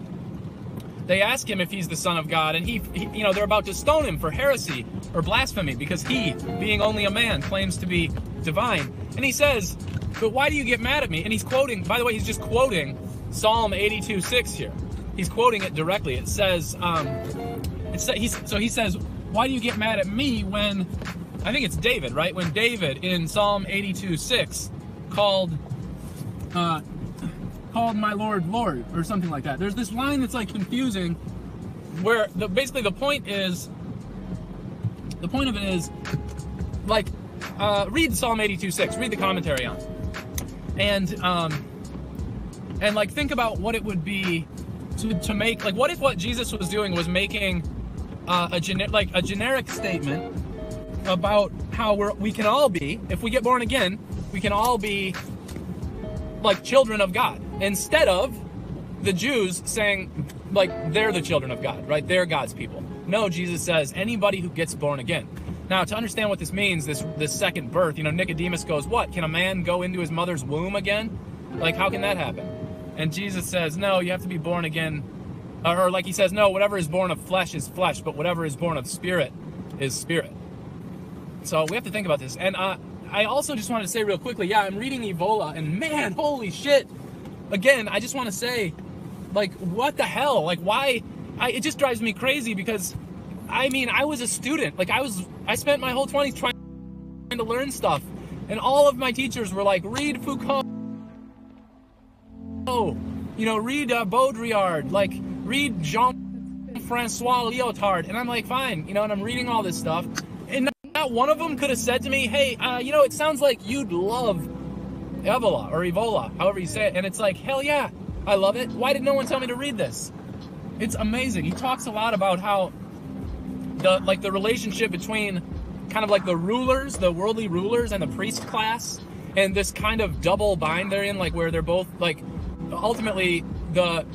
they ask him if he's the Son of God, and he they're about to stone him for heresy or blasphemy because he, being only a man, claims to be divine. And he says, but why do you get mad at me? And he's quoting, by the way, he's just quoting Psalm 82:6 here. He's quoting it directly. It says, he says, why do you get mad at me when, I think it's David, right? When David in Psalm 82:6 called my Lord, Lord, or something like that. There's this line that's like confusing, where basically the point of it is, like, read Psalm 82:6, read the commentary on it, and like think about what it would be to make, like, what if what Jesus was doing was making a generic statement about how we can all be, if we get born again, we can all be like children of God, instead of the Jews saying like they're the children of God, right? They're God's people. No, Jesus says anybody who gets born again. Now, to understand what this means, this second birth, Nicodemus goes, what? Can a man go into his mother's womb again? Like, how can that happen? And Jesus says, no, you have to be born again. Or like he says, no, whatever is born of flesh is flesh, but whatever is born of spirit is spirit. So we have to think about this. And I also just wanted to say real quickly, yeah, I'm reading Evola, and man, holy shit. Again, I just want to say, like, what the hell? Like, why? It just drives me crazy because, I mean, I was a student. Like, I spent my whole 20s trying to learn stuff. And all of my teachers were like, read Foucault, read Baudrillard, like, read Jean-Francois Lyotard. And I'm like, fine, and I'm reading all this stuff. And not one of them could have said to me, hey, it sounds like you'd love Evola, however you say it. And it's like, hell yeah, I love it. Why did no one tell me to read this? It's amazing. He talks a lot about how the relationship between kind of like the rulers, the worldly rulers, and the priest class, and this kind of double bind they're in, like where they're both like, ultimately the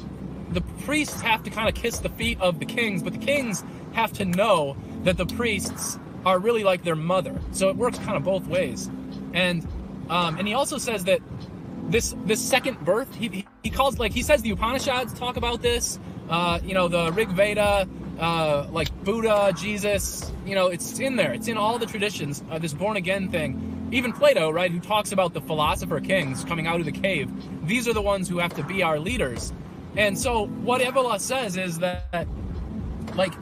priests have to kind of kiss the feet of the kings, but the kings have to know that the priests are really like their mother. So it works kind of both ways. And he also says that this second birth, he calls, like, he says the Upanishads talk about this, the Rig Veda, like Buddha, Jesus, it's in there. It's in all the traditions, this born again thing. Even Plato, right, who talks about the philosopher kings coming out of the cave. These are the ones who have to be our leaders. And so what Evola says is that, like,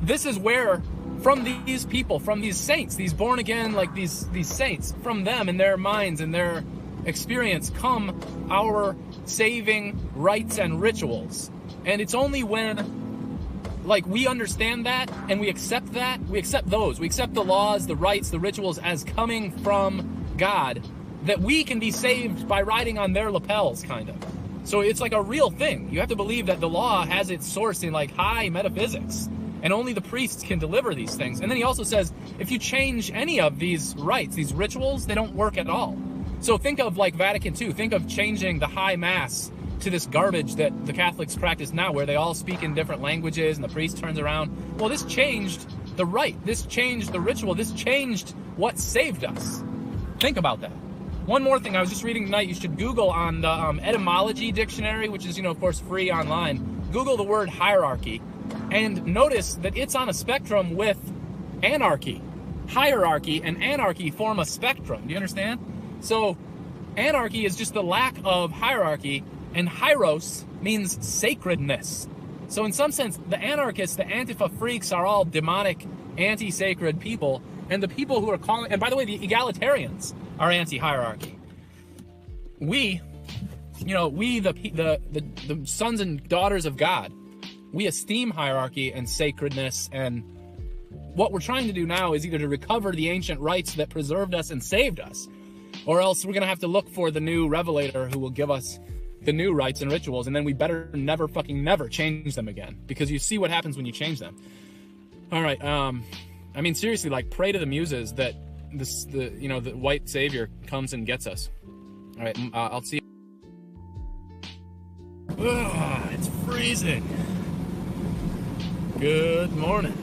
this is where, from these people, from these saints, these born again, like these saints, from them and their minds and their experience come our saving rites and rituals. And it's only when, like, we understand that and we accept those, we accept the laws, the rites, the rituals as coming from God, that we can be saved by riding on their lapels, kind of. So it's like a real thing. You have to believe that the law has its source in, like, high metaphysics, and only the priests can deliver these things. And then he also says, if you change any of these rites, these rituals, they don't work at all. So think of, like, Vatican II. Think of changing the high mass to this garbage that the Catholics practice now, where they all speak in different languages and the priest turns around. Well, this changed the rite. This changed the ritual. This changed what saved us. Think about that. One more thing I was just reading tonight, you should Google on the etymology dictionary, which is, of course, free online. Google the word hierarchy and notice that it's on a spectrum with anarchy. Hierarchy and anarchy form a spectrum. Do you understand? So anarchy is just the lack of hierarchy, and hieros means sacredness. So in some sense, the anarchists, the Antifa freaks, are all demonic, anti-sacred people, and the people who are calling, and by the way, the egalitarians are anti-hierarchy. We, the sons and daughters of God, we esteem hierarchy and sacredness and what we're trying to do now is either to recover the ancient rites that preserved us and saved us, or else we're going to have to look for the new revelator who will give us the new rites and rituals, and then we better never fucking never change them again, because you see what happens when you change them. All right, I mean, seriously, like, pray to the muses that the white savior comes and gets us. All right, I'll see you. Ugh, it's freezing. Good morning.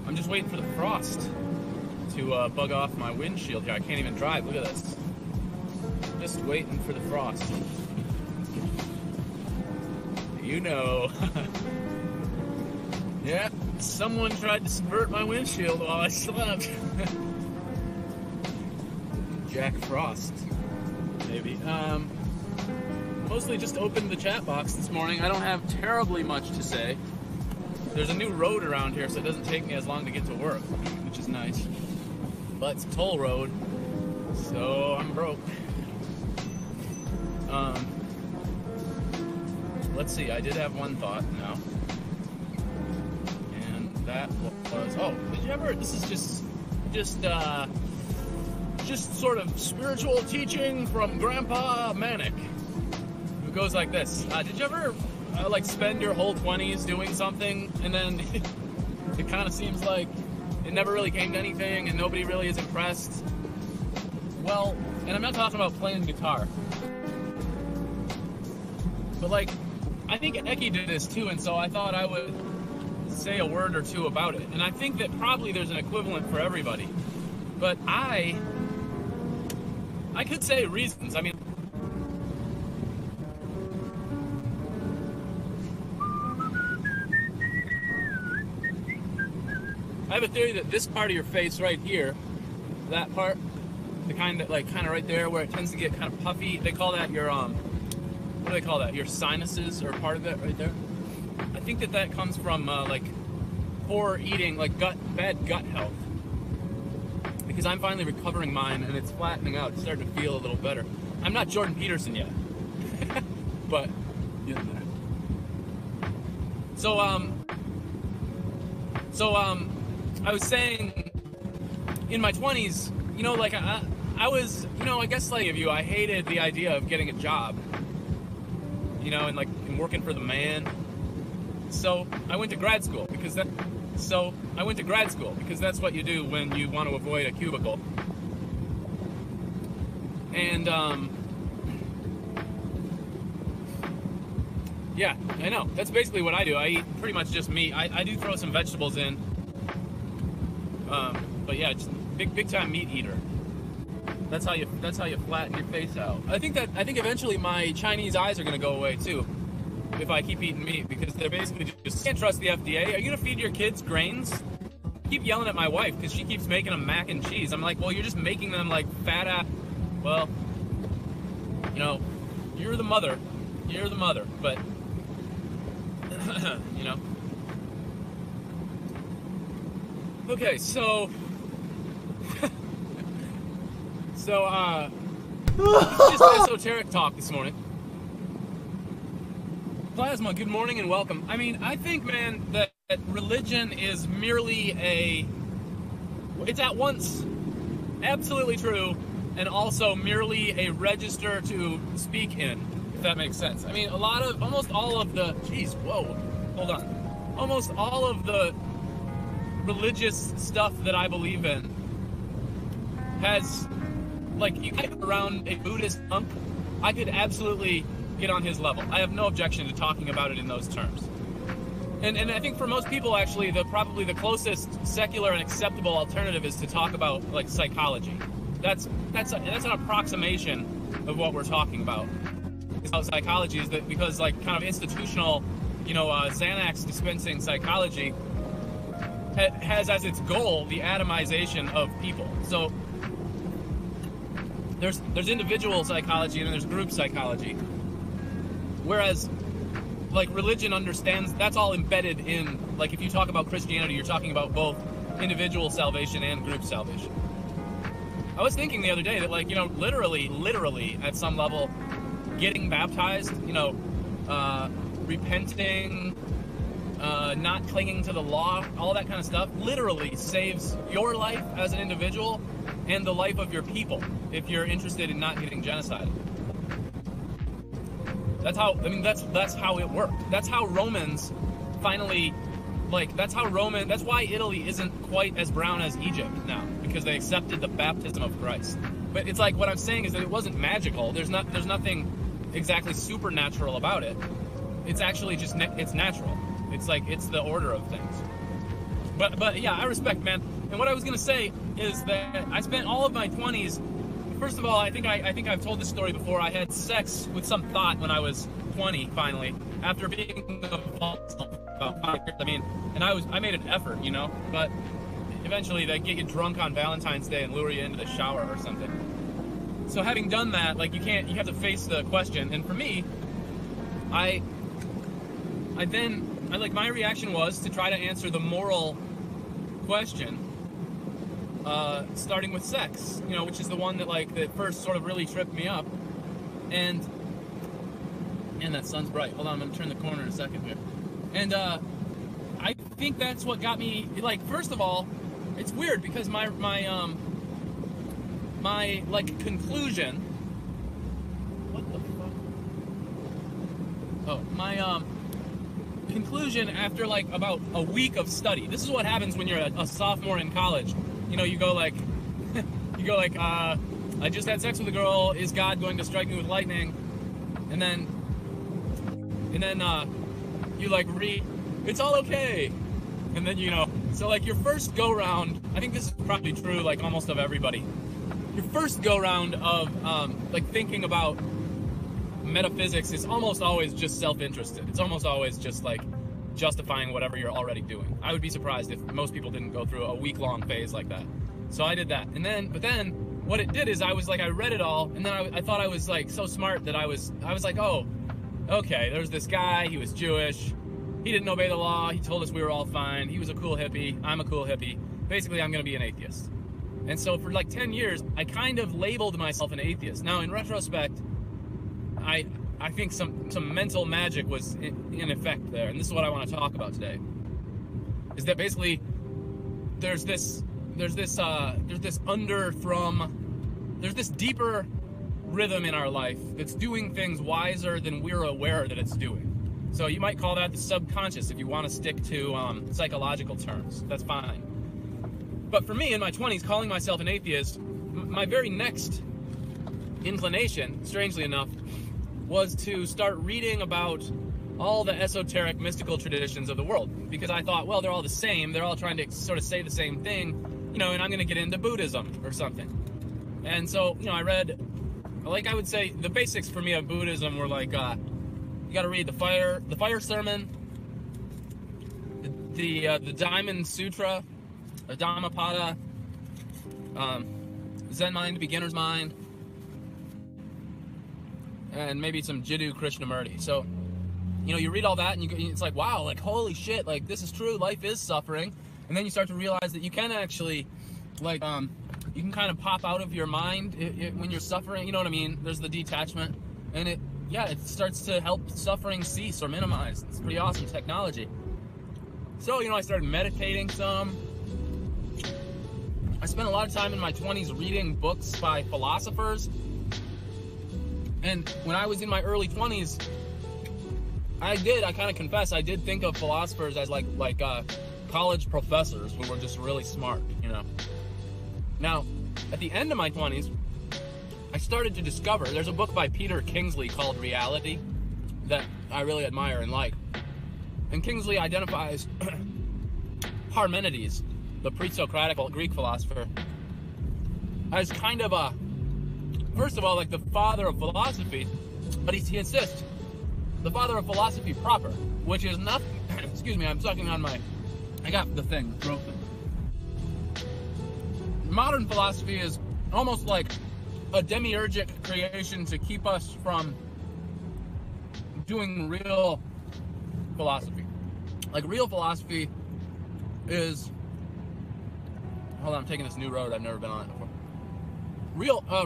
I'm just waiting for the frost to bug off my windshield here. I can't even drive. Look at this. Just waiting for the frost. You know. Yeah, someone tried to subvert my windshield while I slept. Jack Frost, maybe. Mostly just opened the chat box this morning. I don't have terribly much to say. There's a new road around here, so it doesn't take me as long to get to work, which is nice. But it's a toll road, so I'm broke. Let's see, I did have one thought now. And that was, oh, did you ever, this is just sort of spiritual teaching from Grandpa Manic. It goes like this. Did you ever like spend your whole 20s doing something, and then it kind of seems like it never really came to anything and nobody really is impressed? Well, and I'm not talking about playing guitar, but like, I think Eki did this too, and so I thought I would say a word or two about it. And I think that probably there's an equivalent for everybody, but I could say reasons. I mean, I have a theory that this part of your face right here, that part, the kind of right there where it tends to get kind of puffy, they call that your, what do they call that? Your sinuses are part of it right there. I think that comes from, like, poor eating, like bad gut health. Because I'm finally recovering mine and it's flattening out. It's starting to feel a little better. I'm not Jordan Peterson yet. But, yeah. So, I was saying, in my 20s, you know, like, I was, you know, I guess like you, I hated the idea of getting a job, you know, and working for the man. So I went to grad school because that's what you do when you want to avoid a cubicle. And, yeah, I know. That's basically what I do. I eat pretty much just meat. I do throw some vegetables in. But yeah, just big time meat eater. That's how you flatten your face out. I think eventually my Chinese eyes are gonna go away too, if I keep eating meat, because they're basically just can't trust the FDA. Are you gonna feed your kids grains? I keep yelling at my wife because she keeps making them mac and cheese. I'm like, well, you're just making them like fat ass. Well, you know, you're the mother, but you know. Okay, so it's just esoteric talk this morning. Plasma, good morning and welcome. I mean, I think, man, that religion is merely it's at once absolutely true and also merely a register to speak in, if that makes sense. I mean, almost all of the religious stuff that I believe in has, like, you get around a Buddhist monk, I could absolutely get on his level. I have no objection to talking about it in those terms. And I think for most people, actually, probably the closest secular and acceptable alternative is to talk about, like, psychology. That's an approximation of what we're talking about. Psychology is that, because, like, kind of institutional, you know, Xanax dispensing psychology has as its goal the atomization of people. So there's individual psychology and then there's group psychology. Whereas, like, religion understands that's all embedded in, like, if you talk about Christianity, you're talking about both individual salvation and group salvation. I was thinking the other day that, like, you know, literally at some level, getting baptized, you know, repenting, not clinging to the law, all that kind of stuff, literally saves your life as an individual and the life of your people if you're interested in not getting genocided. That's how, I mean, that's how it worked. That's how Romans finally, like, that's why Italy isn't quite as brown as Egypt now, because they accepted the baptism of Christ. But it's like, what I'm saying is that it wasn't magical. There's nothing exactly supernatural about it. It's actually just, it's natural. It's like, it's the order of things. But yeah, I respect, man. And what I was gonna say is that I spent all of my 20s. First of all, I think I've told this story before. I had sex with some thought when I was 20, finally, after being about 5 years. I mean, and I made an effort, you know. But eventually, they get you drunk on Valentine's Day and lure you into the shower or something. So having done that, like, you have to face the question. And for me, my reaction was to try to answer the moral question, starting with sex, you know, which is the one that first sort of really tripped me up. And that sun's bright. Hold on, I'm gonna turn the corner in a second here. And I think that's what got me, like, first of all, it's weird because my like conclusion. What the fuck? Oh, my conclusion after like about a week of study. This is what happens when you're a sophomore in college. You know, you go like, I just had sex with a girl. Is God going to strike me with lightning? And then you like read, it's all okay. And then, you know, so like your first go round, I think this is probably true like almost of everybody. Your first go round of like thinking about metaphysics is almost always just self-interested. It's almost always just like justifying whatever you're already doing. I would be surprised if most people didn't go through a week-long phase like that. So I did that. But then what it did is I read it all, and then I thought I was like so smart that I was like, oh, okay, there's this guy, he was Jewish, he didn't obey the law, he told us we were all fine, he was a cool hippie, I'm a cool hippie, basically I'm gonna be an atheist. And so for like 10 years, I kind of labeled myself an atheist. Now in retrospect, I think some mental magic was in effect there, and this is what I want to talk about today. Is that basically there's this deeper rhythm in our life that's doing things wiser than we're aware that it's doing. So you might call that the subconscious if you want to stick to psychological terms. That's fine. But for me in my 20s, calling myself an atheist, my very next inclination, strangely enough, was to start reading about all the esoteric mystical traditions of the world, because I thought, well, they're all the same, they're all trying to sort of say the same thing, you know, and I'm going to get into Buddhism or something. And so, you know, I read, like, I would say the basics for me of Buddhism were like, you got to read the fire sermon, the Diamond Sutra, the Dhammapada, Zen Mind, Beginner's Mind, and maybe some Jiddu Krishnamurti. So, you know, you read all that and it's like, wow, like, holy shit, like, this is true, life is suffering. And then you start to realize that you can actually, like, you can kind of pop out of your mind when you're suffering, you know what I mean? There's the detachment, and it starts to help suffering cease or minimize. It's pretty awesome technology. So, you know, I started meditating some. I spent a lot of time in my 20s reading books by philosophers. And when I was in my early 20s, I kind of confess, I did think of philosophers as like college professors who were just really smart, you know. Now, at the end of my 20s, I started to discover, there's a book by Peter Kingsley called Reality that I really admire and like. And Kingsley identifies Parmenides, the pre-Socratic Greek philosopher, as kind of a, first of all, like the father of philosophy, but he insists, the father of philosophy proper, which is nothing, excuse me, I'm sucking on I got the thing, throat thing. Modern philosophy is almost like a demiurgic creation to keep us from doing real philosophy. Like, real philosophy is... Hold on, I'm taking this new road. I've never been on it before.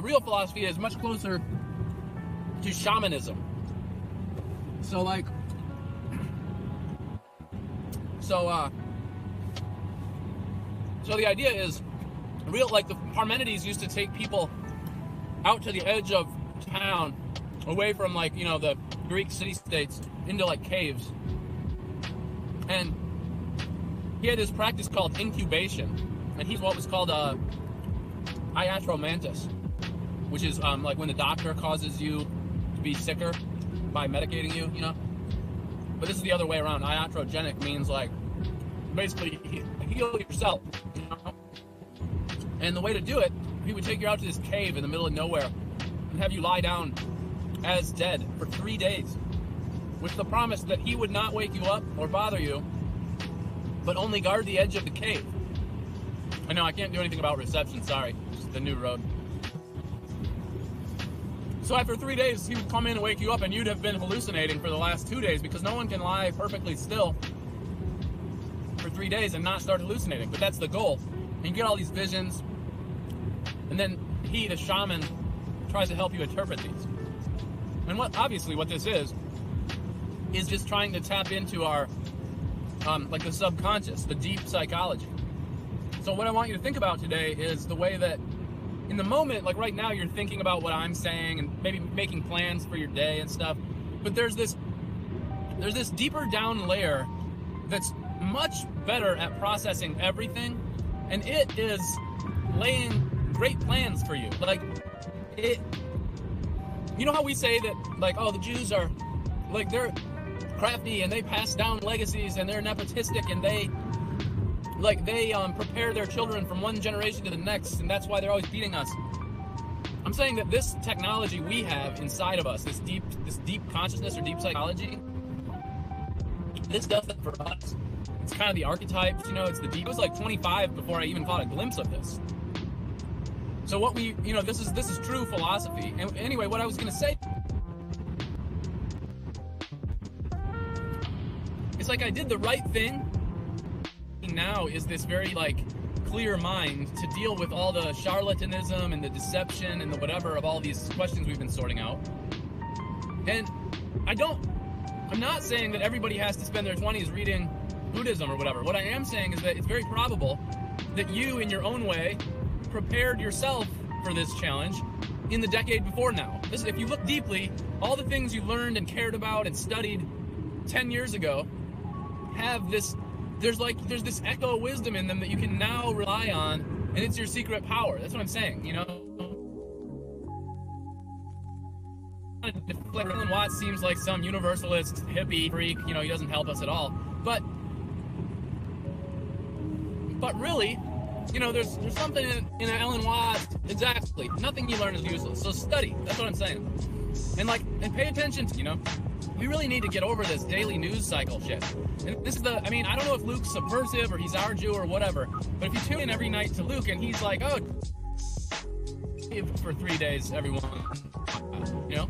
Real philosophy is much closer to shamanism. So, like... So the idea is, like the Parmenides used to take people out to the edge of town, away from, like, you know, the Greek city-states, into like caves. And he had this practice called incubation, and he's what was called iatromantis, which is like when the doctor causes you to be sicker by medicating you, you know. But this is the other way around. Iatrogenic means, like, basically heal yourself, you know? And the way to do it, he would take you out to this cave in the middle of nowhere and have you lie down as dead for 3 days, with the promise that he would not wake you up or bother you, but only guard the edge of the cave. I know I can't do anything about reception, sorry. It's the new road. So after 3 days, he would come in and wake you up, and you'd have been hallucinating for the last 2 days, because no one can lie perfectly still for 3 days and not start hallucinating. But that's the goal. And you get all these visions, and then he, the shaman, tries to help you interpret these. And obviously what this is just trying to tap into our, like, the subconscious, the deep psychology. So what I want you to think about today is the way that in the moment, like right now, you're thinking about what I'm saying and maybe making plans for your day and stuff. But there's this deeper down layer that's much better at processing everything, and it is laying great plans for you. Like, it, you know how we say that, like, oh, the Jews are, like, they're crafty and they pass down legacies and they're nepotistic and they prepare their children from one generation to the next, and that's why they're always beating us. I'm saying that this technology we have inside of us, this deep consciousness or deep psychology, this does that for us. It's kind of the archetypes, you know, it's the deep. I was like 25 before I even caught a glimpse of this. So what we, you know, this is true philosophy. And anyway, what I was going to say, it's like I did the right thing. Now is this very, like, clear mind to deal with all the charlatanism and the deception and the whatever of all these questions we've been sorting out. And I'm not saying that everybody has to spend their 20s reading Buddhism or whatever. What I am saying is that it's very probable that you, in your own way, prepared yourself for this challenge in the decade before now. This, if you look deeply, all the things you learned and cared about and studied 10 years ago have this, there's this echo wisdom in them that you can now rely on, and it's your secret power. That's what I'm saying, you know? Alan Watts seems like some universalist hippie freak, you know, he doesn't help us at all. But really, you know, there's something in Alan Watts, exactly. Nothing you learn is useless, so study. That's what I'm saying. And pay attention to, you know, we really need to get over this daily news cycle shit. And this is I mean, I don't know if Luke's subversive or he's our Jew or whatever, but if you tune in every night to Luke and he's like, oh, for 3 days, everyone, you know?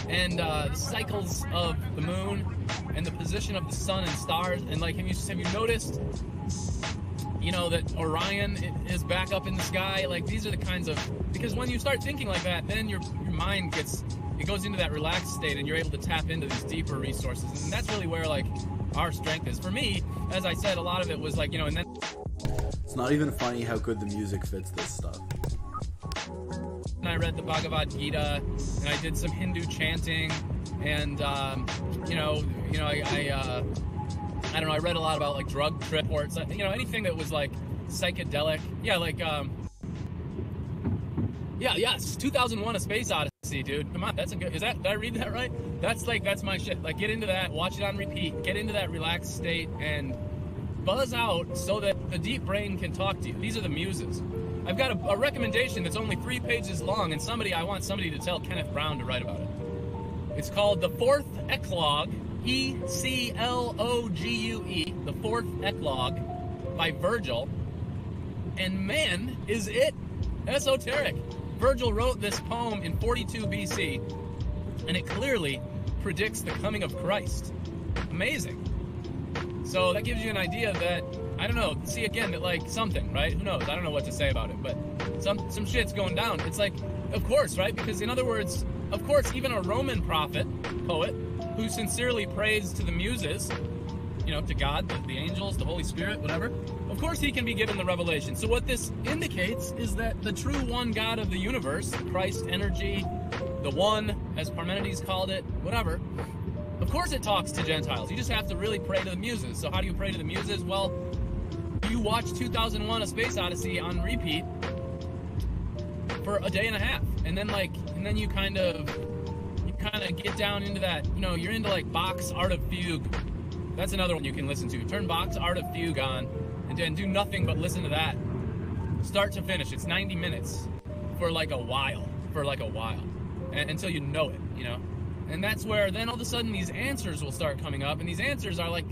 And the cycles of the moon and the position of the sun and stars, and like, have you noticed, you know, that Orion is back up in the sky? Like, these are the kinds of, because when you start thinking like that, then your mind goes into that relaxed state, and you're able to tap into these deeper resources. And that's really where, like, our strength is. For me, as I said, a lot of it was like, you know, and then it's not even funny how good the music fits this stuff. And I read the Bhagavad Gita, and I did some Hindu chanting, and I don't know, I read a lot about, like, drug trip reports, you know, anything that was, like, psychedelic. Yeah, like, yes, 2001: A Space Odyssey, dude. Come on, that's a good, did I read that right? That's my shit. Like, get into that, watch it on repeat, get into that relaxed state, and buzz out so that the deep brain can talk to you. These are the muses. I've got a recommendation that's only 3 pages long, and I want somebody to tell Kenneth Brown to write about it. It's called The Fourth Eclogue, E-C-L-O-G-U-E, The Fourth Eclogue by Virgil. And man, is it esoteric. Virgil wrote this poem in 42 BC, and it clearly predicts the coming of Christ. Amazing. So that gives you an idea that, I don't know, see again, that like something, right? Who knows? I don't know what to say about it, but some shit's going down. It's like, of course, right? Because in other words, of course, even a Roman poet, who sincerely prays to the muses, you know, to God, the angels, the Holy Spirit, whatever, of course he can be given the revelation. So what this indicates is that the true one God of the universe, Christ energy, the one, as Parmenides called it, whatever, of course it talks to Gentiles. You just have to really pray to the muses. So how do you pray to the muses? Well, you watch 2001: A Space Odyssey on repeat for a day and a half, and then you kind of get down into that, you know, you're into like Bach's Art of Fugue. That's another one you can listen to. Turn Bach's Art of Fugue on and do nothing but listen to that. Start to finish. It's 90 minutes for like a while. Until you know it, you know? And that's where then all of a sudden these answers will start coming up, and these answers are like,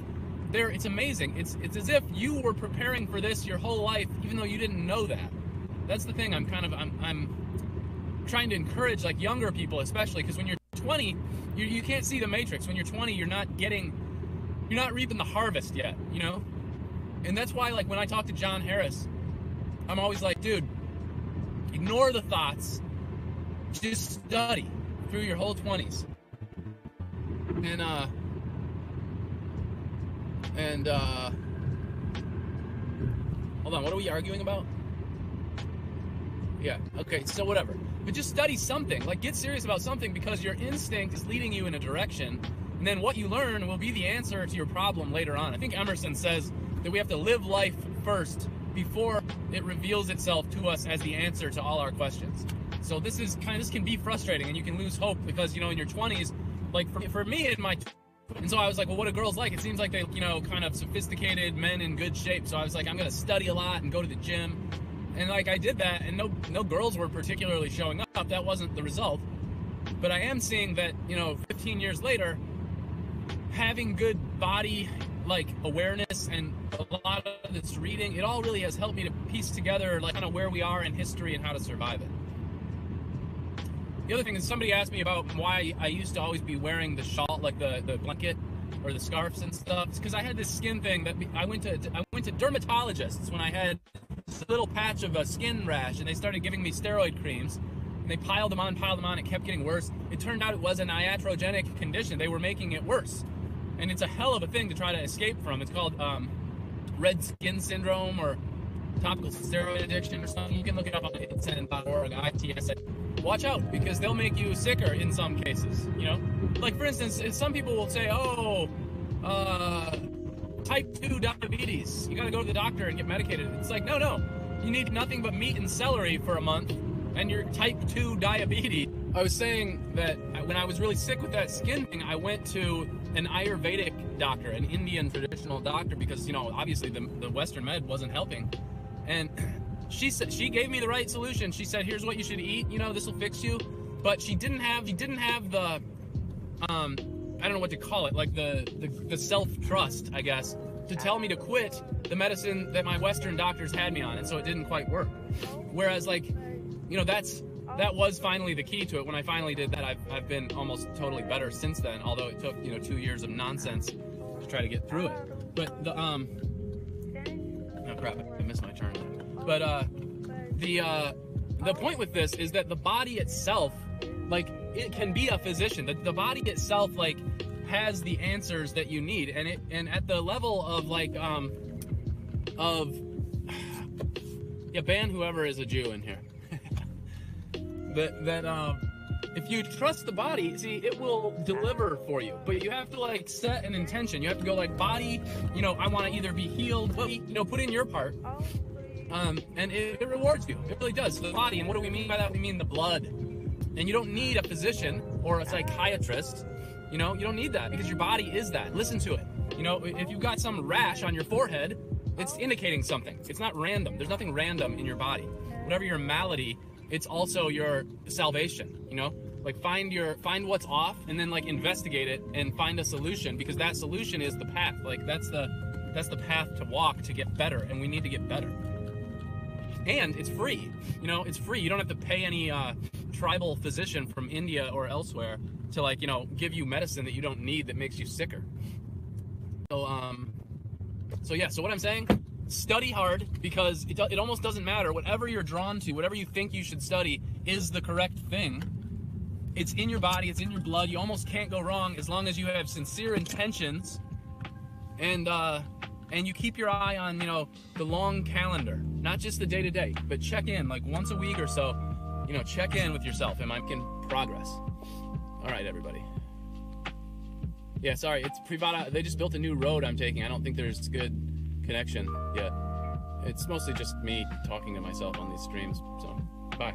it's amazing. It's as if you were preparing for this your whole life, even though you didn't know that. That's the thing I'm trying to encourage, like, younger people especially, because when you're 20, you can't see the matrix. When you're 20, you're not reaping the harvest yet, you know? And that's why, like, when I talk to John Harris, I'm always like, dude, ignore the thoughts, just study through your whole 20s. Hold on, what are we arguing about? Yeah, okay, so whatever. But just study something, like get serious about something, because your instinct is leading you in a direction, and then what you learn will be the answer to your problem later on. I think Emerson says that we have to live life first before it reveals itself to us as the answer to all our questions. So this can be frustrating, and you can lose hope because, you know, in your 20s, like for me in my, and so I was like, well, what do girls like? It seems like they, you know, kind of sophisticated men in good shape. So I was like, I'm going to study a lot and go to the gym. And like I did that, and no girls were particularly showing up. That wasn't the result. But I am seeing that, you know, 15 years later, having good body like awareness and a lot of this reading, it all really has helped me to piece together like kind of where we are in history and how to survive it. The other thing is, somebody asked me about why I used to always be wearing the shawl, like the blanket or the scarves and stuff. It's because I had this skin thing that I went to dermatologists when I had this little patch of a skin rash, and they started giving me steroid creams, and they piled them on, it kept getting worse. It turned out it was an iatrogenic condition. They were making it worse, and it's a hell of a thing to try to escape from. It's called red skin syndrome or topical steroid addiction or something. You can look it up on itsn.org, ITSA. Watch out, because they'll make you sicker in some cases, you know? Like, for instance, some people will say, type 2 diabetes, you gotta go to the doctor and get medicated. It's like, no, you need nothing but meat and celery for a month, and you're type 2 diabetes. I was saying that when I was really sick with that skin thing, I went to an Ayurvedic doctor, an Indian traditional doctor, because, you know, obviously the Western med wasn't helping. And she gave me the right solution. She said, here's what you should eat, you know, this will fix you. But she didn't have the, I don't know what to call it, like the self-trust, I guess, to tell me to quit the medicine that my Western doctors had me on, and so it didn't quite work. Whereas, like, you know, that was finally the key to it. When I finally did that, I've been almost totally better since then, although it took, you know, 2 years of nonsense to try to get through it. But the, oh crap, I missed my turn. But the point with this is that the body itself, like, it can be a physician. The body itself, like, has the answers that you need, and at the level of like ban whoever is a Jew in here. If you trust the body, see, it will deliver for you, but you have to like set an intention. You have to go like, body, you know, I want to either be healed, you know, put in your part. And it rewards you. It really does. The body, and what do we mean by that? We mean the blood. And you don't need a physician or a psychiatrist. You know, you don't need that, because your body is that. Listen to it. You know, if you've got some rash on your forehead, it's indicating something. It's not random. There's nothing random in your body. Whatever your malady, it's also your salvation, you know? Like, find what's off, and then like investigate it and find a solution, because that solution is the path. Like, that's the path to walk to get better, and we need to get better. And it's free. You know, it's free. You don't have to pay any tribal physician from India or elsewhere to, like, you know, give you medicine that you don't need that makes you sicker. So yeah, so what I'm saying, study hard, because it almost doesn't matter. Whatever you're drawn to, whatever you think you should study is the correct thing. It's in your body, it's in your blood. You almost can't go wrong as long as you have sincere intentions, and you keep your eye on, you know, the long calendar, not just the day-to-day, but check in like once a week or so. You know, check in with yourself. Am I making progress? All right, everybody. Yeah, sorry, it's Privada. They just built a new road I'm taking. I don't think there's good connection yet. It's mostly just me talking to myself on these streams. So, bye.